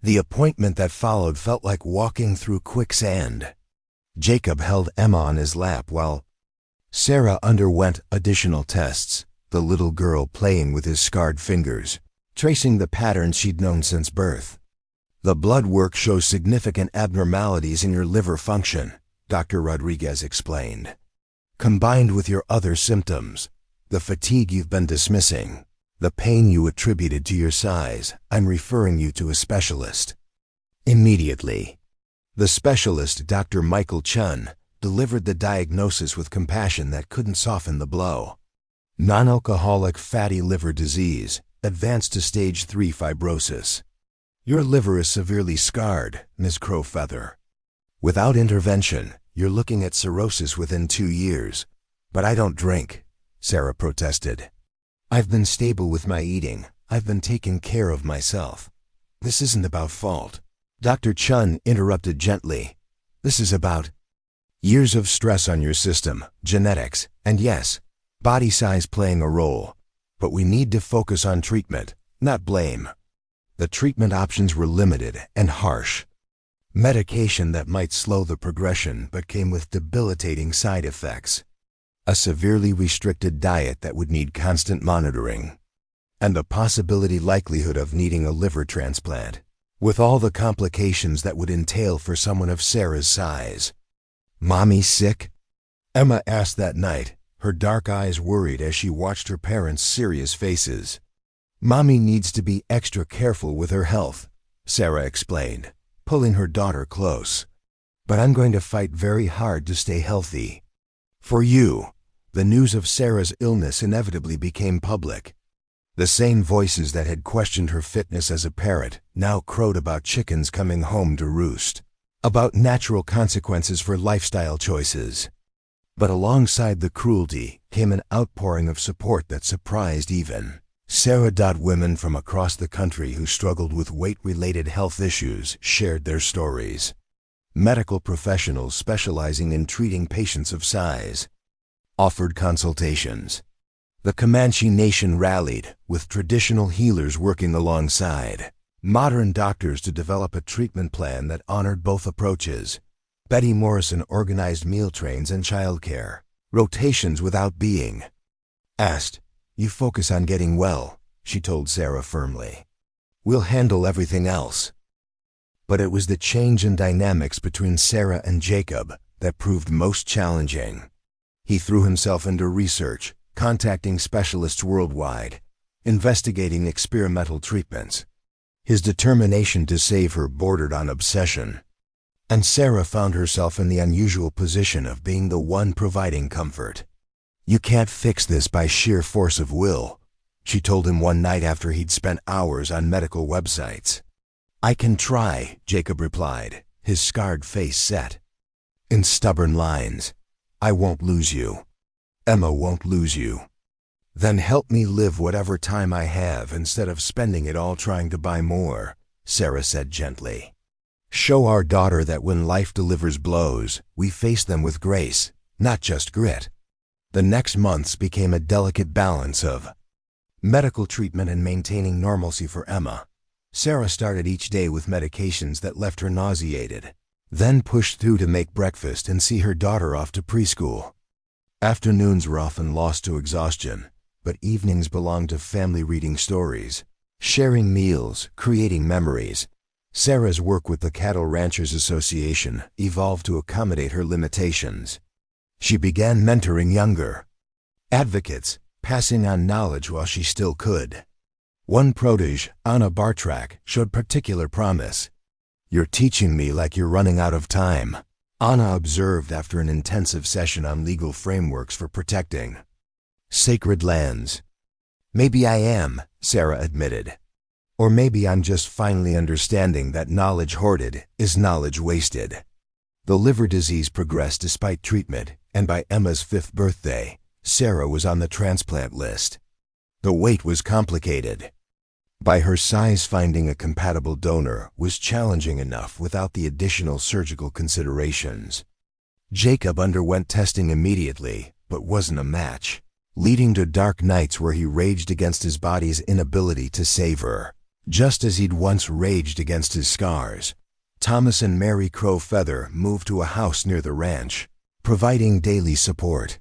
The appointment that followed felt like walking through quicksand. Jacob held Emma on his lap while Sarah underwent additional tests, the little girl playing with his scarred fingers, tracing the patterns she'd known since birth. The blood work shows significant abnormalities in your liver function, Dr. Rodriguez explained. Combined with your other symptoms, the fatigue you've been dismissing, the pain you attributed to your size, I'm referring you to a specialist. Immediately. The specialist, Dr. Michael Chun, delivered the diagnosis with compassion that couldn't soften the blow. Non-alcoholic fatty liver disease, advanced to stage 3 fibrosis. Your liver is severely scarred, Ms. Crowfeather. Without intervention, you're looking at cirrhosis within 2 years. But I don't drink, Sarah protested. I've been stable with my eating. I've been taking care of myself. This isn't about fault. Dr. Chun interrupted gently. This is about years of stress on your system, genetics, and yes, body size playing a role. But we need to focus on treatment, not blame. The treatment options were limited and harsh. Medication that might slow the progression but came with debilitating side effects. A severely restricted diet that would need constant monitoring. And the likelihood of needing a liver transplant, with all the complications that would entail for someone of Sarah's size. Mommy sick? Emma asked that night, her dark eyes worried as she watched her parents' serious faces. Mommy needs to be extra careful with her health, Sarah explained, pulling her daughter close. But I'm going to fight very hard to stay healthy. For you. The news of Sarah's illness inevitably became public. The same voices that had questioned her fitness as a parrot now crowed about chickens coming home to roost, about natural consequences for lifestyle choices. But alongside the cruelty came an outpouring of support that surprised even Sarah. Women from across the country who struggled with weight-related health issues shared their stories. Medical professionals specializing in treating patients of size offered consultations. The Comanche Nation rallied, with traditional healers working alongside modern doctors to develop a treatment plan that honored both approaches, Betty Morrison organized meal trains and childcare, rotations without being asked. You focus on getting well, she told Sarah firmly. We'll handle everything else. But it was the change in dynamics between Sarah and Jacob that proved most challenging. He threw himself into research, contacting specialists worldwide, investigating experimental treatments. His determination to save her bordered on obsession. And Sarah found herself in the unusual position of being the one providing comfort. You can't fix this by sheer force of will, she told him one night after he'd spent hours on medical websites. I can try, Jacob replied, his scarred face set in stubborn lines. I won't lose you. Emma won't lose you. Then help me live whatever time I have instead of spending it all trying to buy more, Sarah said gently. Show our daughter that when life delivers blows, we face them with grace, not just grit. The next months became a delicate balance of medical treatment and maintaining normalcy for Emma. Sarah started each day with medications that left her nauseated, then pushed through to make breakfast and see her daughter off to preschool. Afternoons were often lost to exhaustion, but evenings belonged to family reading stories, sharing meals, creating memories. Sarah's work with the Cattle Ranchers Association evolved to accommodate her limitations. She began mentoring younger advocates, passing on knowledge while she still could. One protege, Anna Bartrak, showed particular promise. You're teaching me like you're running out of time, Anna observed after an intensive session on legal frameworks for protecting sacred lands. Maybe I am, Sarah admitted. Or maybe I'm just finally understanding that knowledge hoarded is knowledge wasted. The liver disease progressed despite treatment, and by Emma's 5th birthday, Sarah was on the transplant list. The wait was complicated. By her size, finding a compatible donor was challenging enough without the additional surgical considerations. Jacob underwent testing immediately, but wasn't a match, leading to dark nights where he raged against his body's inability to save her, just as he'd once raged against his scars. Thomas and Mary Crow Feather moved to a house near the ranch, providing daily support.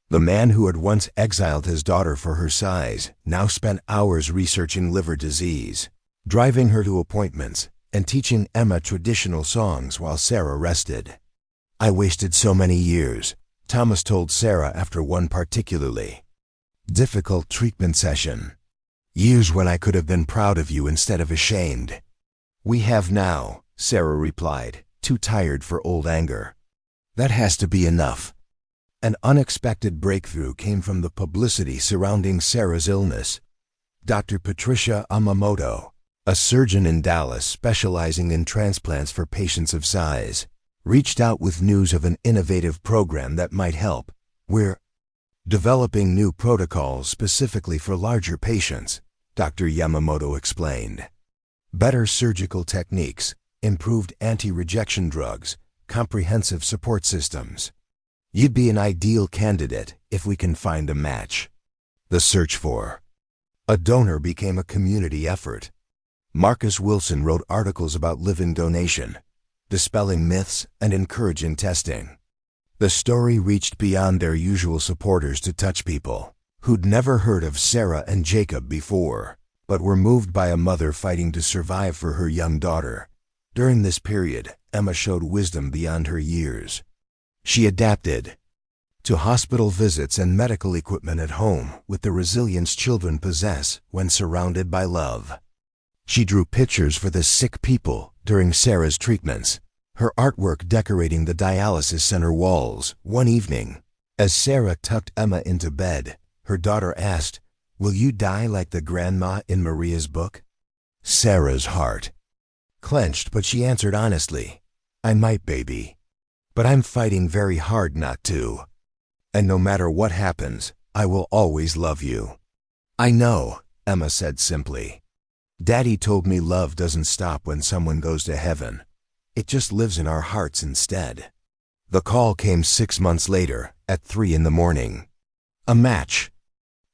The man who had once exiled his daughter for her size now spent hours researching liver disease, driving her to appointments, and teaching Emma traditional songs while Sarah rested. I wasted so many years, Thomas told Sarah after one particularly difficult treatment session. Years when I could have been proud of you instead of ashamed. We have now, Sarah replied, too tired for old anger. That has to be enough. An unexpected breakthrough came from the publicity surrounding Sarah's illness. Dr. Patricia Amamoto, a surgeon in Dallas specializing in transplants for patients of size, reached out with news of an innovative program that might help. We're developing new protocols specifically for larger patients, Dr. Yamamoto explained. Better surgical techniques, improved anti-rejection drugs, comprehensive support systems. You'd be an ideal candidate if we can find a match. The search for a donor became a community effort. Marcus Wilson wrote articles about living donation, dispelling myths and encouraging testing. The story reached beyond their usual supporters to touch people who'd never heard of Sarah and Jacob before, but were moved by a mother fighting to survive for her young daughter. During this period, Emma showed wisdom beyond her years. She adapted to hospital visits and medical equipment at home with the resilience children possess when surrounded by love. She drew pictures for the sick people during Sarah's treatments, her artwork decorating the dialysis center walls. One evening, as Sarah tucked Emma into bed, her daughter asked, "Will you die like the grandma in Maria's book?" Sarah's heart clenched, but she answered honestly, "I might, baby. But I'm fighting very hard not to. And no matter what happens, I will always love you." "I know," Emma said simply. "Daddy told me love doesn't stop when someone goes to heaven. It just lives in our hearts instead." The call came 6 months later, at 3 a.m. A match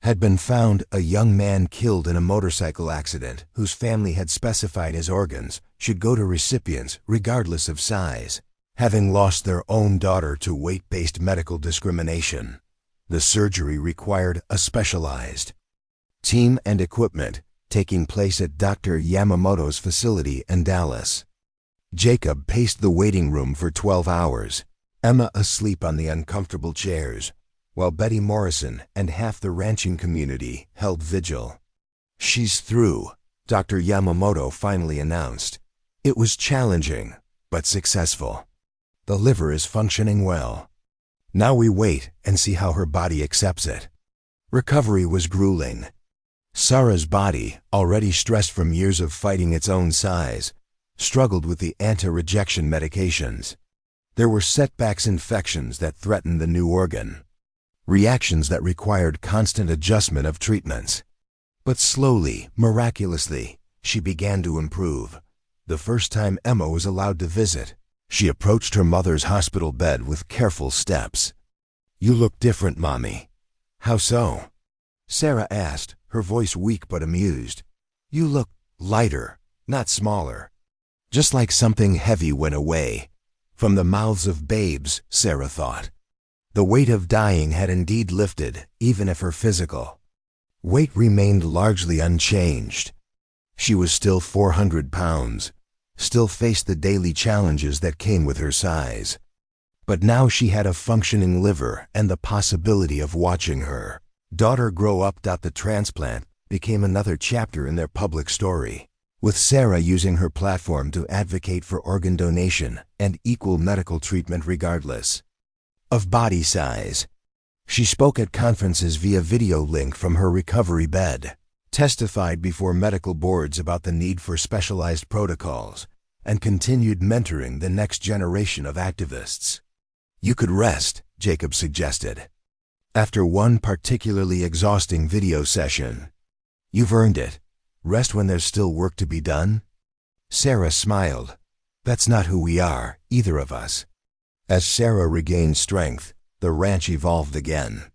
had been found. A young man killed in a motorcycle accident whose family had specified his organs should go to recipients regardless of size Having lost their own daughter to weight-based medical discrimination, the surgery required a specialized team and equipment, taking place at Dr. Yamamoto's facility in Dallas. Jacob paced the waiting room for 12 hours, Emma asleep on the uncomfortable chairs, while Betty Morrison and half the ranching community held vigil. "She's through," Dr. Yamamoto finally announced. "It was challenging, but successful. The liver is functioning well. Now we wait and see how her body accepts it." Recovery was grueling. Sarah's body, already stressed from years of fighting its own size, struggled with the anti-rejection medications. There were setbacks, infections that threatened the new organ, reactions that required constant adjustment of treatments. But slowly, miraculously, she began to improve. The first time Emma was allowed to visit, she approached her mother's hospital bed with careful steps. "You look different, Mommy." "How so?" Sarah asked, her voice weak but amused. "You look lighter, not smaller. Just like something heavy went away." From the mouths of babes, Sarah thought. The weight of dying had indeed lifted, even if her physical weight remained largely unchanged. She was still 400 pounds, still faced the daily challenges that came with her size. But now she had a functioning liver and the possibility of watching her daughter grow up. The transplant became another chapter in their public story, with Sarah using her platform to advocate for organ donation and equal medical treatment regardless of body size. She spoke at conferences via video link from her recovery bed, testified before medical boards about the need for specialized protocols, and continued mentoring the next generation of activists. "You could rest," Jacob suggested, after one particularly exhausting video session. "You've earned it. Rest when there's still work to be done." Sarah smiled. "That's not who we are, either of us." As Sarah regained strength, the ranch evolved again.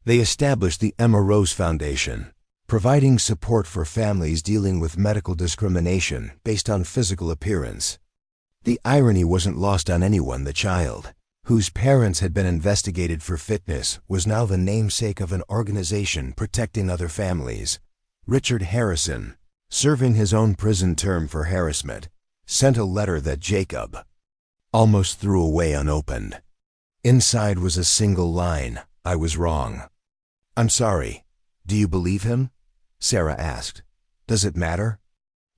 They established the Emma Rose Foundation, providing support for families dealing with medical discrimination based on physical appearance. The irony wasn't lost on anyone. The child, whose parents had been investigated for fitness, was now the namesake of an organization protecting other families. Richard Harrison, serving his own prison term for harassment, sent a letter that Jacob almost threw away unopened. Inside was a single line: "I was wrong." "I'm sorry. Do you believe him?" Sarah asked. "Does it matter?"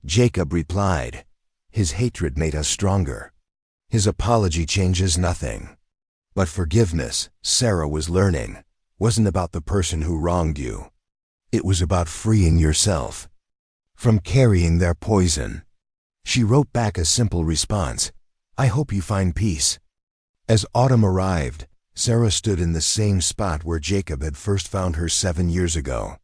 Jacob replied, "His hatred made us stronger. His apology changes nothing." But forgiveness, Sarah was learning, wasn't about the person who wronged you. It was about freeing yourself from carrying their poison. She wrote back a simple response: "I hope you find peace." As autumn arrived, Sarah stood in the same spot where Jacob had first found her 7 years ago.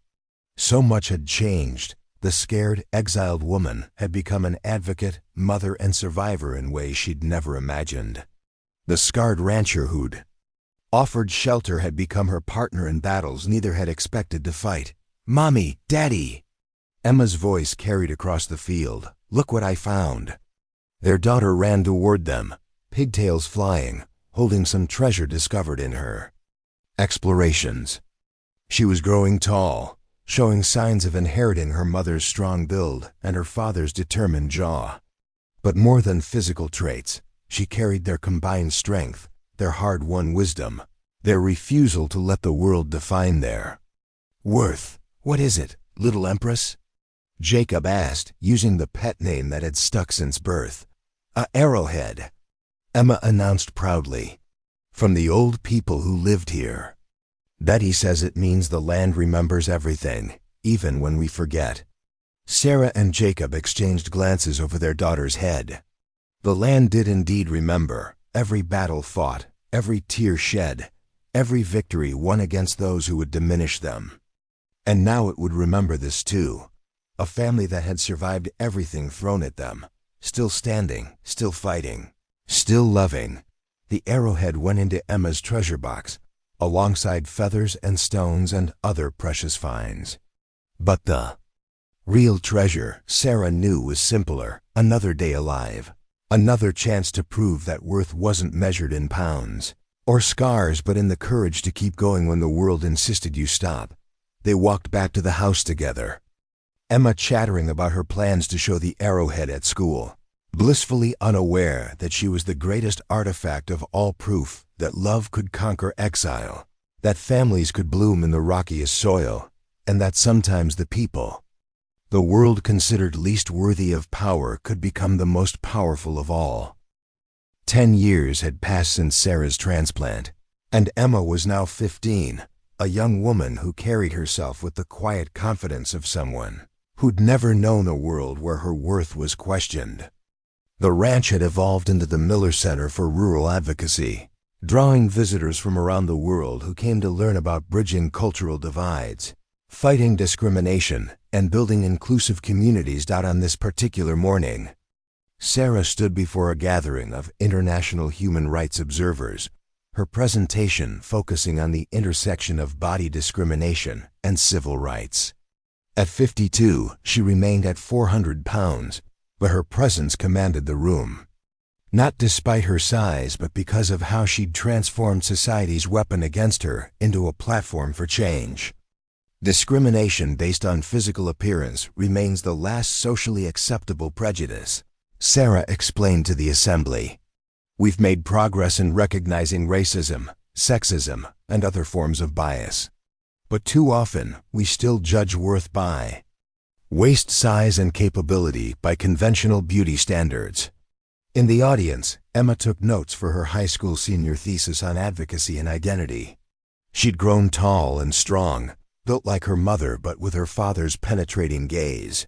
So much had changed. The scared, exiled woman had become an advocate, mother, and survivor in ways she'd never imagined. The scarred rancher who'd offered shelter had become her partner in battles neither had expected to fight. "Mommy, Daddy!" Emma's voice carried across the field. "Look what I found." Their daughter ran toward them, pigtails flying, holding some treasure discovered in her explorations. She was growing tall, showing signs of inheriting her mother's strong build and her father's determined jaw. But more than physical traits, she carried their combined strength, their hard-won wisdom, their refusal to let the world define their worth. "What is it, little Empress?" Jacob asked, using the pet name that had stuck since birth. "A arrowhead," Emma announced proudly, "from the old people who lived here. Betty says it means the land remembers everything, even when we forget." Sarah and Jacob exchanged glances over their daughter's head. The land did indeed remember every battle fought, every tear shed, every victory won against those who would diminish them. And now it would remember this too, a family that had survived everything thrown at them, still standing, still fighting, still loving. The arrowhead went into Emma's treasure box, alongside feathers and stones and other precious finds. But the real treasure, Sarah knew, was simpler: another day alive, Another chance to prove that worth wasn't measured in pounds or scars, but in the courage to keep going when the world insisted you stop. They walked back to the house together, Emma chattering about her plans to show the arrowhead at school, blissfully unaware that she was the greatest artifact of all proof that love could conquer exile, that families could bloom in the rockiest soil, and that sometimes the people the world considered least worthy of power could become the most powerful of all. 10 years had passed since Sarah's transplant, and Emma was now 15, a young woman who carried herself with the quiet confidence of someone who'd never known a world where her worth was questioned. The ranch had evolved into the Miller Center for Rural Advocacy, drawing visitors from around the world who came to learn about bridging cultural divides, fighting discrimination, and building inclusive communities. On this particular morning, Sarah stood before a gathering of international human rights observers, her presentation focusing on the intersection of body discrimination and civil rights. At 52, she remained at 400 pounds, but her presence commanded the room. Not despite her size, but because of how she'd transformed society's weapon against her into a platform for change. Discrimination based on physical appearance remains the last socially acceptable prejudice, Sarah explained to the assembly. We've made progress in recognizing racism, sexism, and other forms of bias. But too often, we still judge worth by waist size and capability by conventional beauty standards. In the audience, Emma took notes for her high school senior thesis on advocacy and identity. She'd grown tall and strong, built like her mother but with her father's penetrating gaze.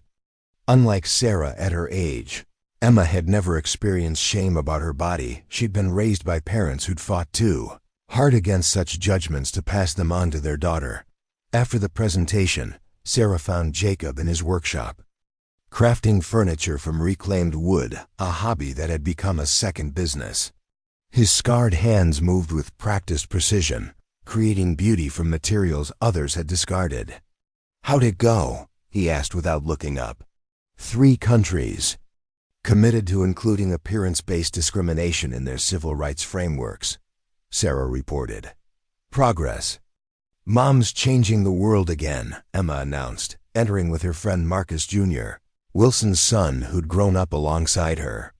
Unlike Sarah at her age, Emma had never experienced shame about her body. She'd been raised by parents who'd fought too hard against such judgments to pass them on to their daughter. After the presentation, Sarah found Jacob in his workshop, crafting furniture from reclaimed wood, a hobby that had become a second business. His scarred hands moved with practiced precision, creating beauty from materials others had discarded. How'd it go? He asked without looking up. 3 countries, committed to including appearance-based discrimination in their civil rights frameworks, Sarah reported. Progress. Mom's changing the world again, Emma announced, entering with her friend Marcus Jr., Wilson's son who'd grown up alongside her.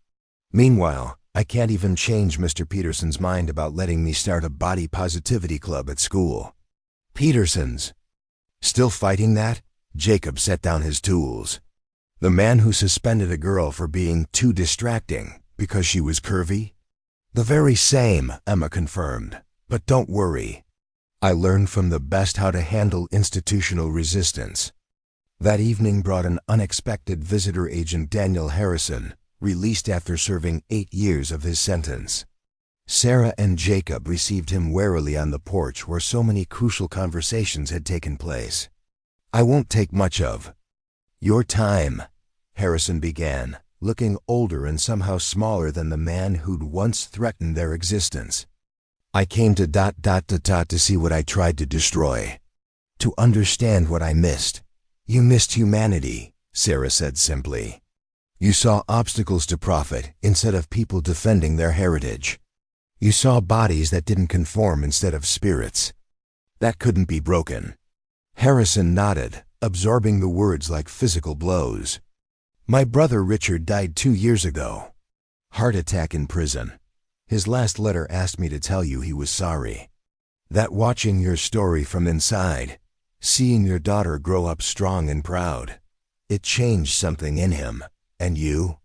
Meanwhile, I can't even change Mr. Peterson's mind about letting me start a body positivity club at school. Peterson's? Still fighting that? Jacob set down his tools. The man who suspended a girl for being too distracting because she was curvy? The very same, Emma confirmed. But don't worry. I learned from the best how to handle institutional resistance. That evening brought an unexpected visitor, Agent Daniel Harrison, released after serving 8 years of his sentence. Sarah and Jacob received him warily on the porch where so many crucial conversations had taken place. I won't take much of your time, Harrison began, looking older and somehow smaller than the man who'd once threatened their existence. I came to ... to see what I tried to destroy. To understand what I missed. You missed humanity, Sarah said simply. You saw obstacles to profit instead of people defending their heritage. You saw bodies that didn't conform instead of spirits that couldn't be broken. Harrison nodded, absorbing the words like physical blows. My brother Richard died 2 years ago. Heart attack in prison. His last letter asked me to tell you he was sorry. That watching your story from inside, seeing your daughter grow up strong and proud, it changed something in him. And you?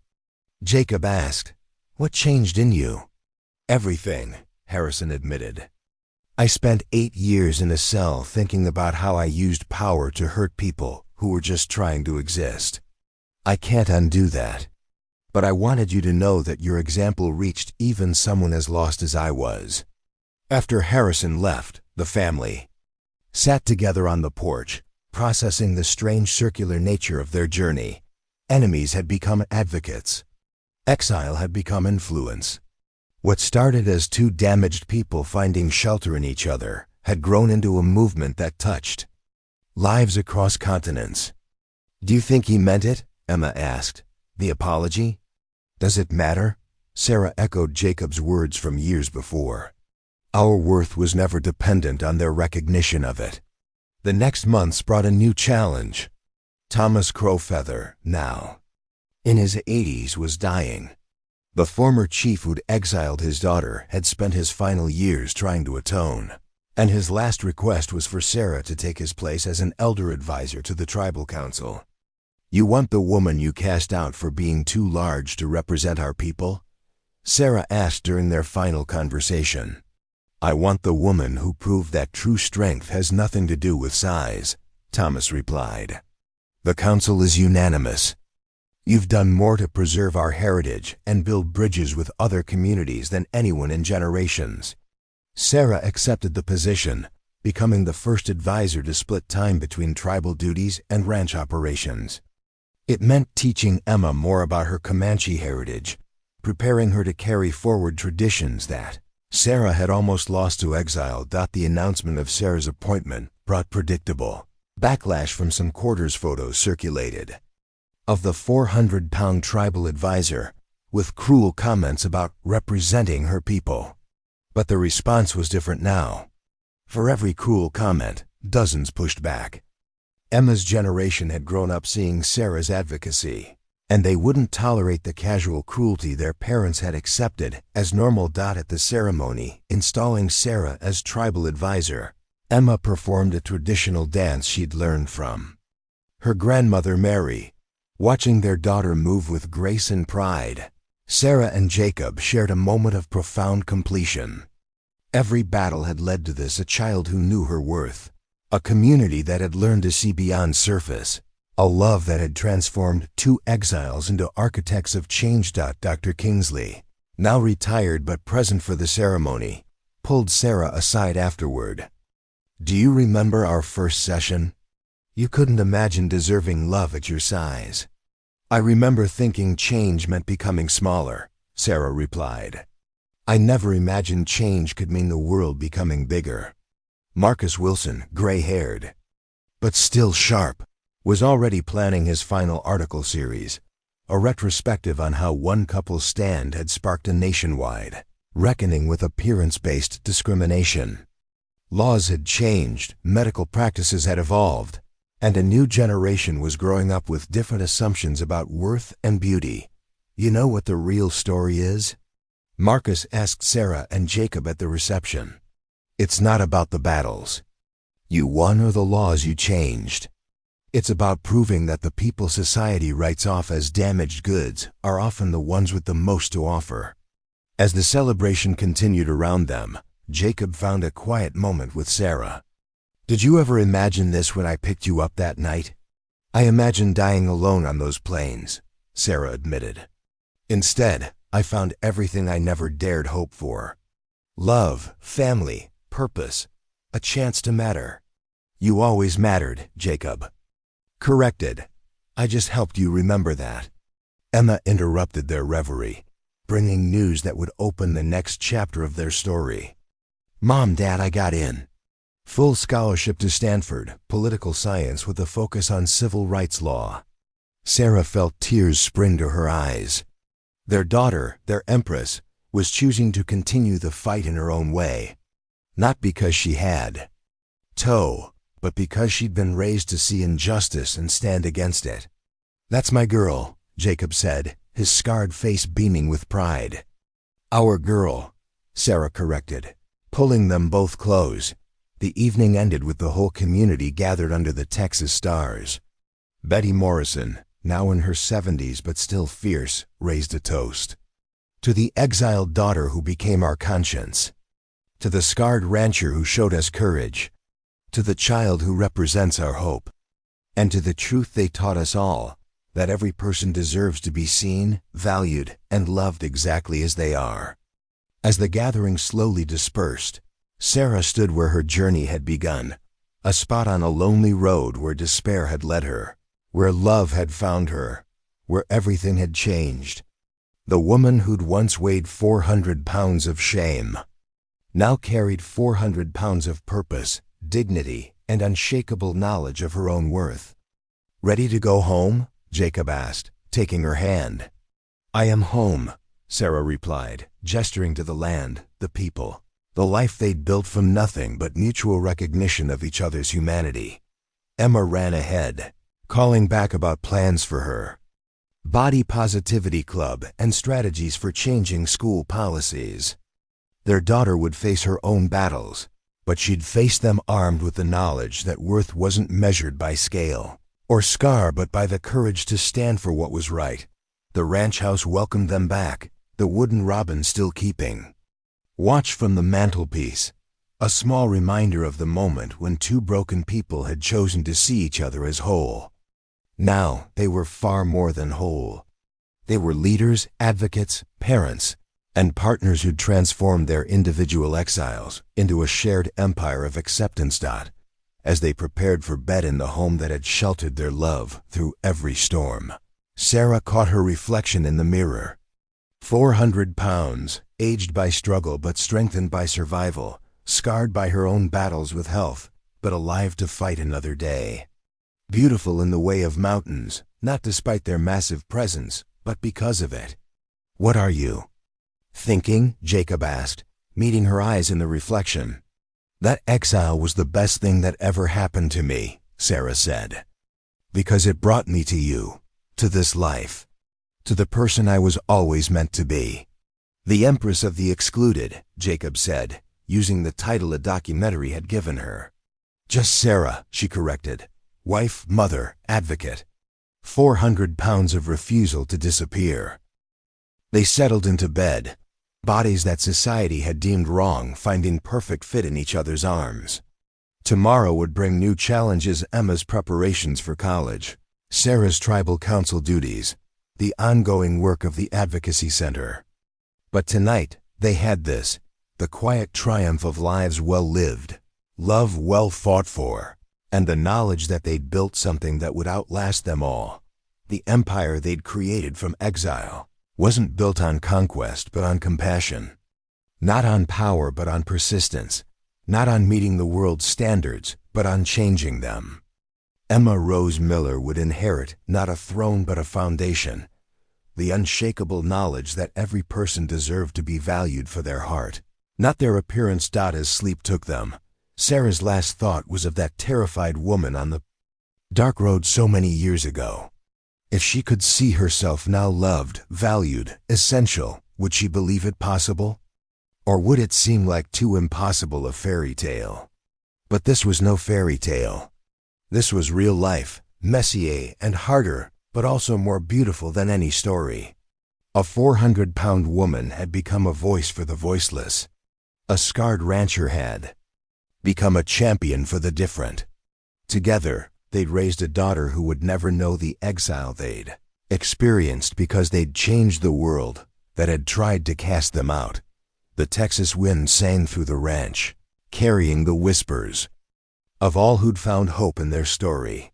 Jacob asked. What changed in you? Everything, Harrison admitted. I spent 8 years in a cell thinking about how I used power to hurt people who were just trying to exist. I can't undo that. But I wanted you to know that your example reached even someone as lost as I was. After Harrison left, the family sat together on the porch, processing the strange circular nature of their journey. Enemies had become advocates. Exile had become influence. What started as 2 damaged people finding shelter in each other had grown into a movement that touched lives across continents. Do you think he meant it? Emma asked. The apology? Does it matter? Sarah echoed Jacob's words from years before. Our worth was never dependent on their recognition of it. The next months brought a new challenge. Thomas Crowfeather, now in his 80s, was dying. The former chief who'd exiled his daughter had spent his final years trying to atone, and his last request was for Sarah to take his place as an elder advisor to the tribal council. "You want the woman you cast out for being too large to represent our people?" Sarah asked during their final conversation. "I want the woman who proved that true strength has nothing to do with size," Thomas replied. "The council is unanimous. You've done more to preserve our heritage and build bridges with other communities than anyone in generations." Sarah accepted the position, becoming the first advisor to split time between tribal duties and ranch operations. It meant teaching Emma more about her Comanche heritage, preparing her to carry forward traditions that Sarah had almost lost to Exile. The announcement of Sarah's appointment brought predictable backlash from some quarters photos circulated of the 400-pound tribal advisor, with cruel comments about representing her people. But the response was different now. For every cruel comment, dozens pushed back. Emma's generation had grown up seeing Sarah's advocacy, and they wouldn't tolerate the casual cruelty their parents had accepted as normal. At the ceremony installing Sarah as tribal advisor, Emma performed a traditional dance she'd learned from her grandmother Mary, watching their daughter move with grace and pride. Sarah and Jacob shared a moment of profound completion. Every battle had led to this: a child who knew her worth, a community that had learned to see beyond surface, a love that had transformed two exiles into architects of change. Dr. Kingsley, now retired but present for the ceremony, pulled Sarah aside afterward. "Do you remember our first session? You couldn't imagine deserving love at your size." "I remember thinking change meant becoming smaller," Sarah replied. "I never imagined change could mean the world becoming bigger." Marcus Wilson, gray-haired, but still sharp, was already planning his final article series, a retrospective on how one couple's stand had sparked a nationwide reckoning with appearance-based discrimination. Laws had changed, medical practices had evolved, and a new generation was growing up with different assumptions about worth and beauty. "You know what the real story is?" Marcus asked Sarah and Jacob at the reception. "It's not about the battles you won or the laws you changed. It's about proving that the people society writes off as damaged goods are often the ones with the most to offer." As the celebration continued around them, Jacob found a quiet moment with Sarah. "Did you ever imagine this when I picked you up that night?" "I imagined dying alone on those plains," Sarah admitted. "Instead, I found everything I never dared hope for: love, family, purpose, a chance to matter." "You always mattered," Jacob corrected. "I just helped you remember that." Emma interrupted their reverie, bringing news that would open the next chapter of their story. "Mom, Dad, I got in. Full scholarship to Stanford, political science with a focus on civil rights law." Sarah felt tears spring to her eyes. Their daughter, their Empress, was choosing to continue the fight in her own way, not because she had to, but because she'd been raised to see injustice and stand against it. "That's my girl," Jacob said, his scarred face beaming with pride. "Our girl," Sarah corrected, pulling them both close. The evening ended with the whole community gathered under the Texas stars. Betty Morrison, now in her 70s but still fierce, raised a toast. "To the exiled daughter who became our conscience. To the scarred rancher who showed us courage. To the child who represents our hope. And to the truth they taught us all, that every person deserves to be seen, valued, and loved exactly as they are." As the gathering slowly dispersed, Sarah stood where her journey had begun, a spot on a lonely road where despair had led her, where love had found her, where everything had changed. The woman who'd once weighed 400 pounds of shame now carried 400 pounds of purpose, dignity, and unshakable knowledge of her own worth. "Ready to go home?" Jacob asked, taking her hand. "I am home," Sarah replied, gesturing to the land, the people, the life they'd built from nothing but mutual recognition of each other's humanity. Emma ran ahead, calling back about plans for her body positivity club and strategies for changing school policies. Their daughter would face her own battles, but she'd face them armed with the knowledge that worth wasn't measured by scale or scar but by the courage to stand for what was right. The ranch house welcomed them back, the wooden robin still keeping watch from the mantelpiece, a small reminder of the moment when two broken people had chosen to see each other as whole. Now they were far more than whole. They were leaders, advocates, parents, and partners who'd transformed their individual exiles into a shared empire of acceptance. As they prepared for bed in the home that had sheltered their love through every storm, Sarah caught her reflection in the mirror. 400 pounds, aged by struggle but strengthened by survival, scarred by her own battles with health, but alive to fight another day. Beautiful in the way of mountains, not despite their massive presence, but because of it. "What are you thinking?" Jacob asked, meeting her eyes in the reflection. "That exile was the best thing that ever happened to me," Sarah said. "Because it brought me to you, to this life, to the person I was always meant to be." "The Empress of the Excluded," Jacob said, using the title a documentary had given her. "Just Sarah," she corrected. "Wife, mother, advocate. 400 pounds of refusal to disappear." They settled into bed, bodies that society had deemed wrong finding perfect fit in each other's arms. Tomorrow would bring new challenges: Emma's preparations for college, Sarah's tribal council duties, the ongoing work of the advocacy center. But tonight, they had this, the quiet triumph of lives well lived, love well fought for, and the knowledge that they'd built something that would outlast them all. The empire they'd created from exile wasn't built on conquest but on compassion. Not on power but on persistence. Not on meeting the world's standards but on changing them. Emma Rose Miller would inherit not a throne but a foundation. The unshakable knowledge that every person deserved to be valued for their heart, not their appearance. As sleep took them, Sarah's last thought was of that terrified woman on the dark road so many years ago. If she could see herself now loved, valued, essential, would she believe it possible? Or would it seem like too impossible a fairy tale? But this was no fairy tale. This was real life, messier and harder, but also more beautiful than any story. A 400-pound woman had become a voice for the voiceless. A scarred rancher had become a champion for the different. Together, they'd raised a daughter who would never know the exile they'd experienced because they'd changed the world that had tried to cast them out. The Texas wind sang through the ranch, carrying the whispers of all who'd found hope in their story.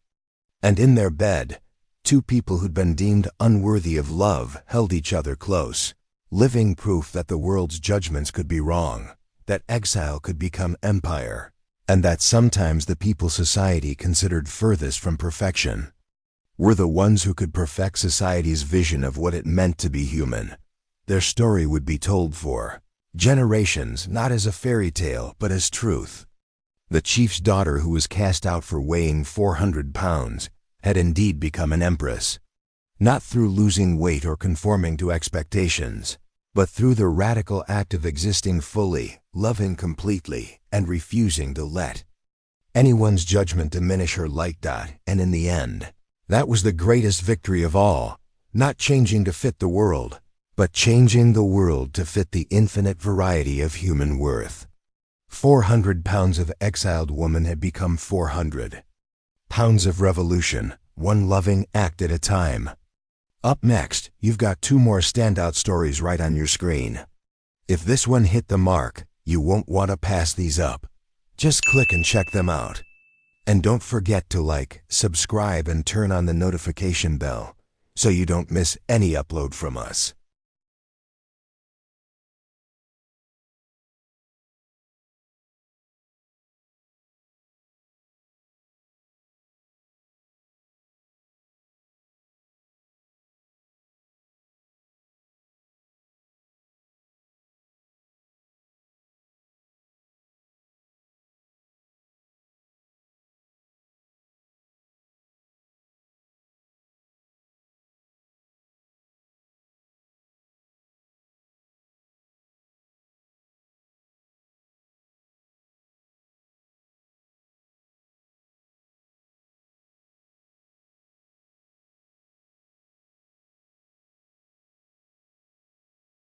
And in their bed, two people who'd been deemed unworthy of love held each other close, living proof that the world's judgments could be wrong, that exile could become empire, and that sometimes the people society considered furthest from perfection were the ones who could perfect society's vision of what it meant to be human. Their story would be told for generations, not as a fairy tale, but as truth. The chief's daughter, who was cast out for weighing 400 pounds, had indeed become an empress, not through losing weight or conforming to expectations, but through the radical act of existing fully, loving completely, and refusing to let anyone's judgment diminish her light. And in the end, that was the greatest victory of all, not changing to fit the world, but changing the world to fit the infinite variety of human worth. 400 pounds of exiled woman had become 400 pounds of revolution, one loving act at a time. Up next, you've got two more standout stories right on your screen. If this one hit the mark, you won't want to pass these up. Just click and check them out. And don't forget to like, subscribe, and turn on the notification bell so you don't miss any upload from us.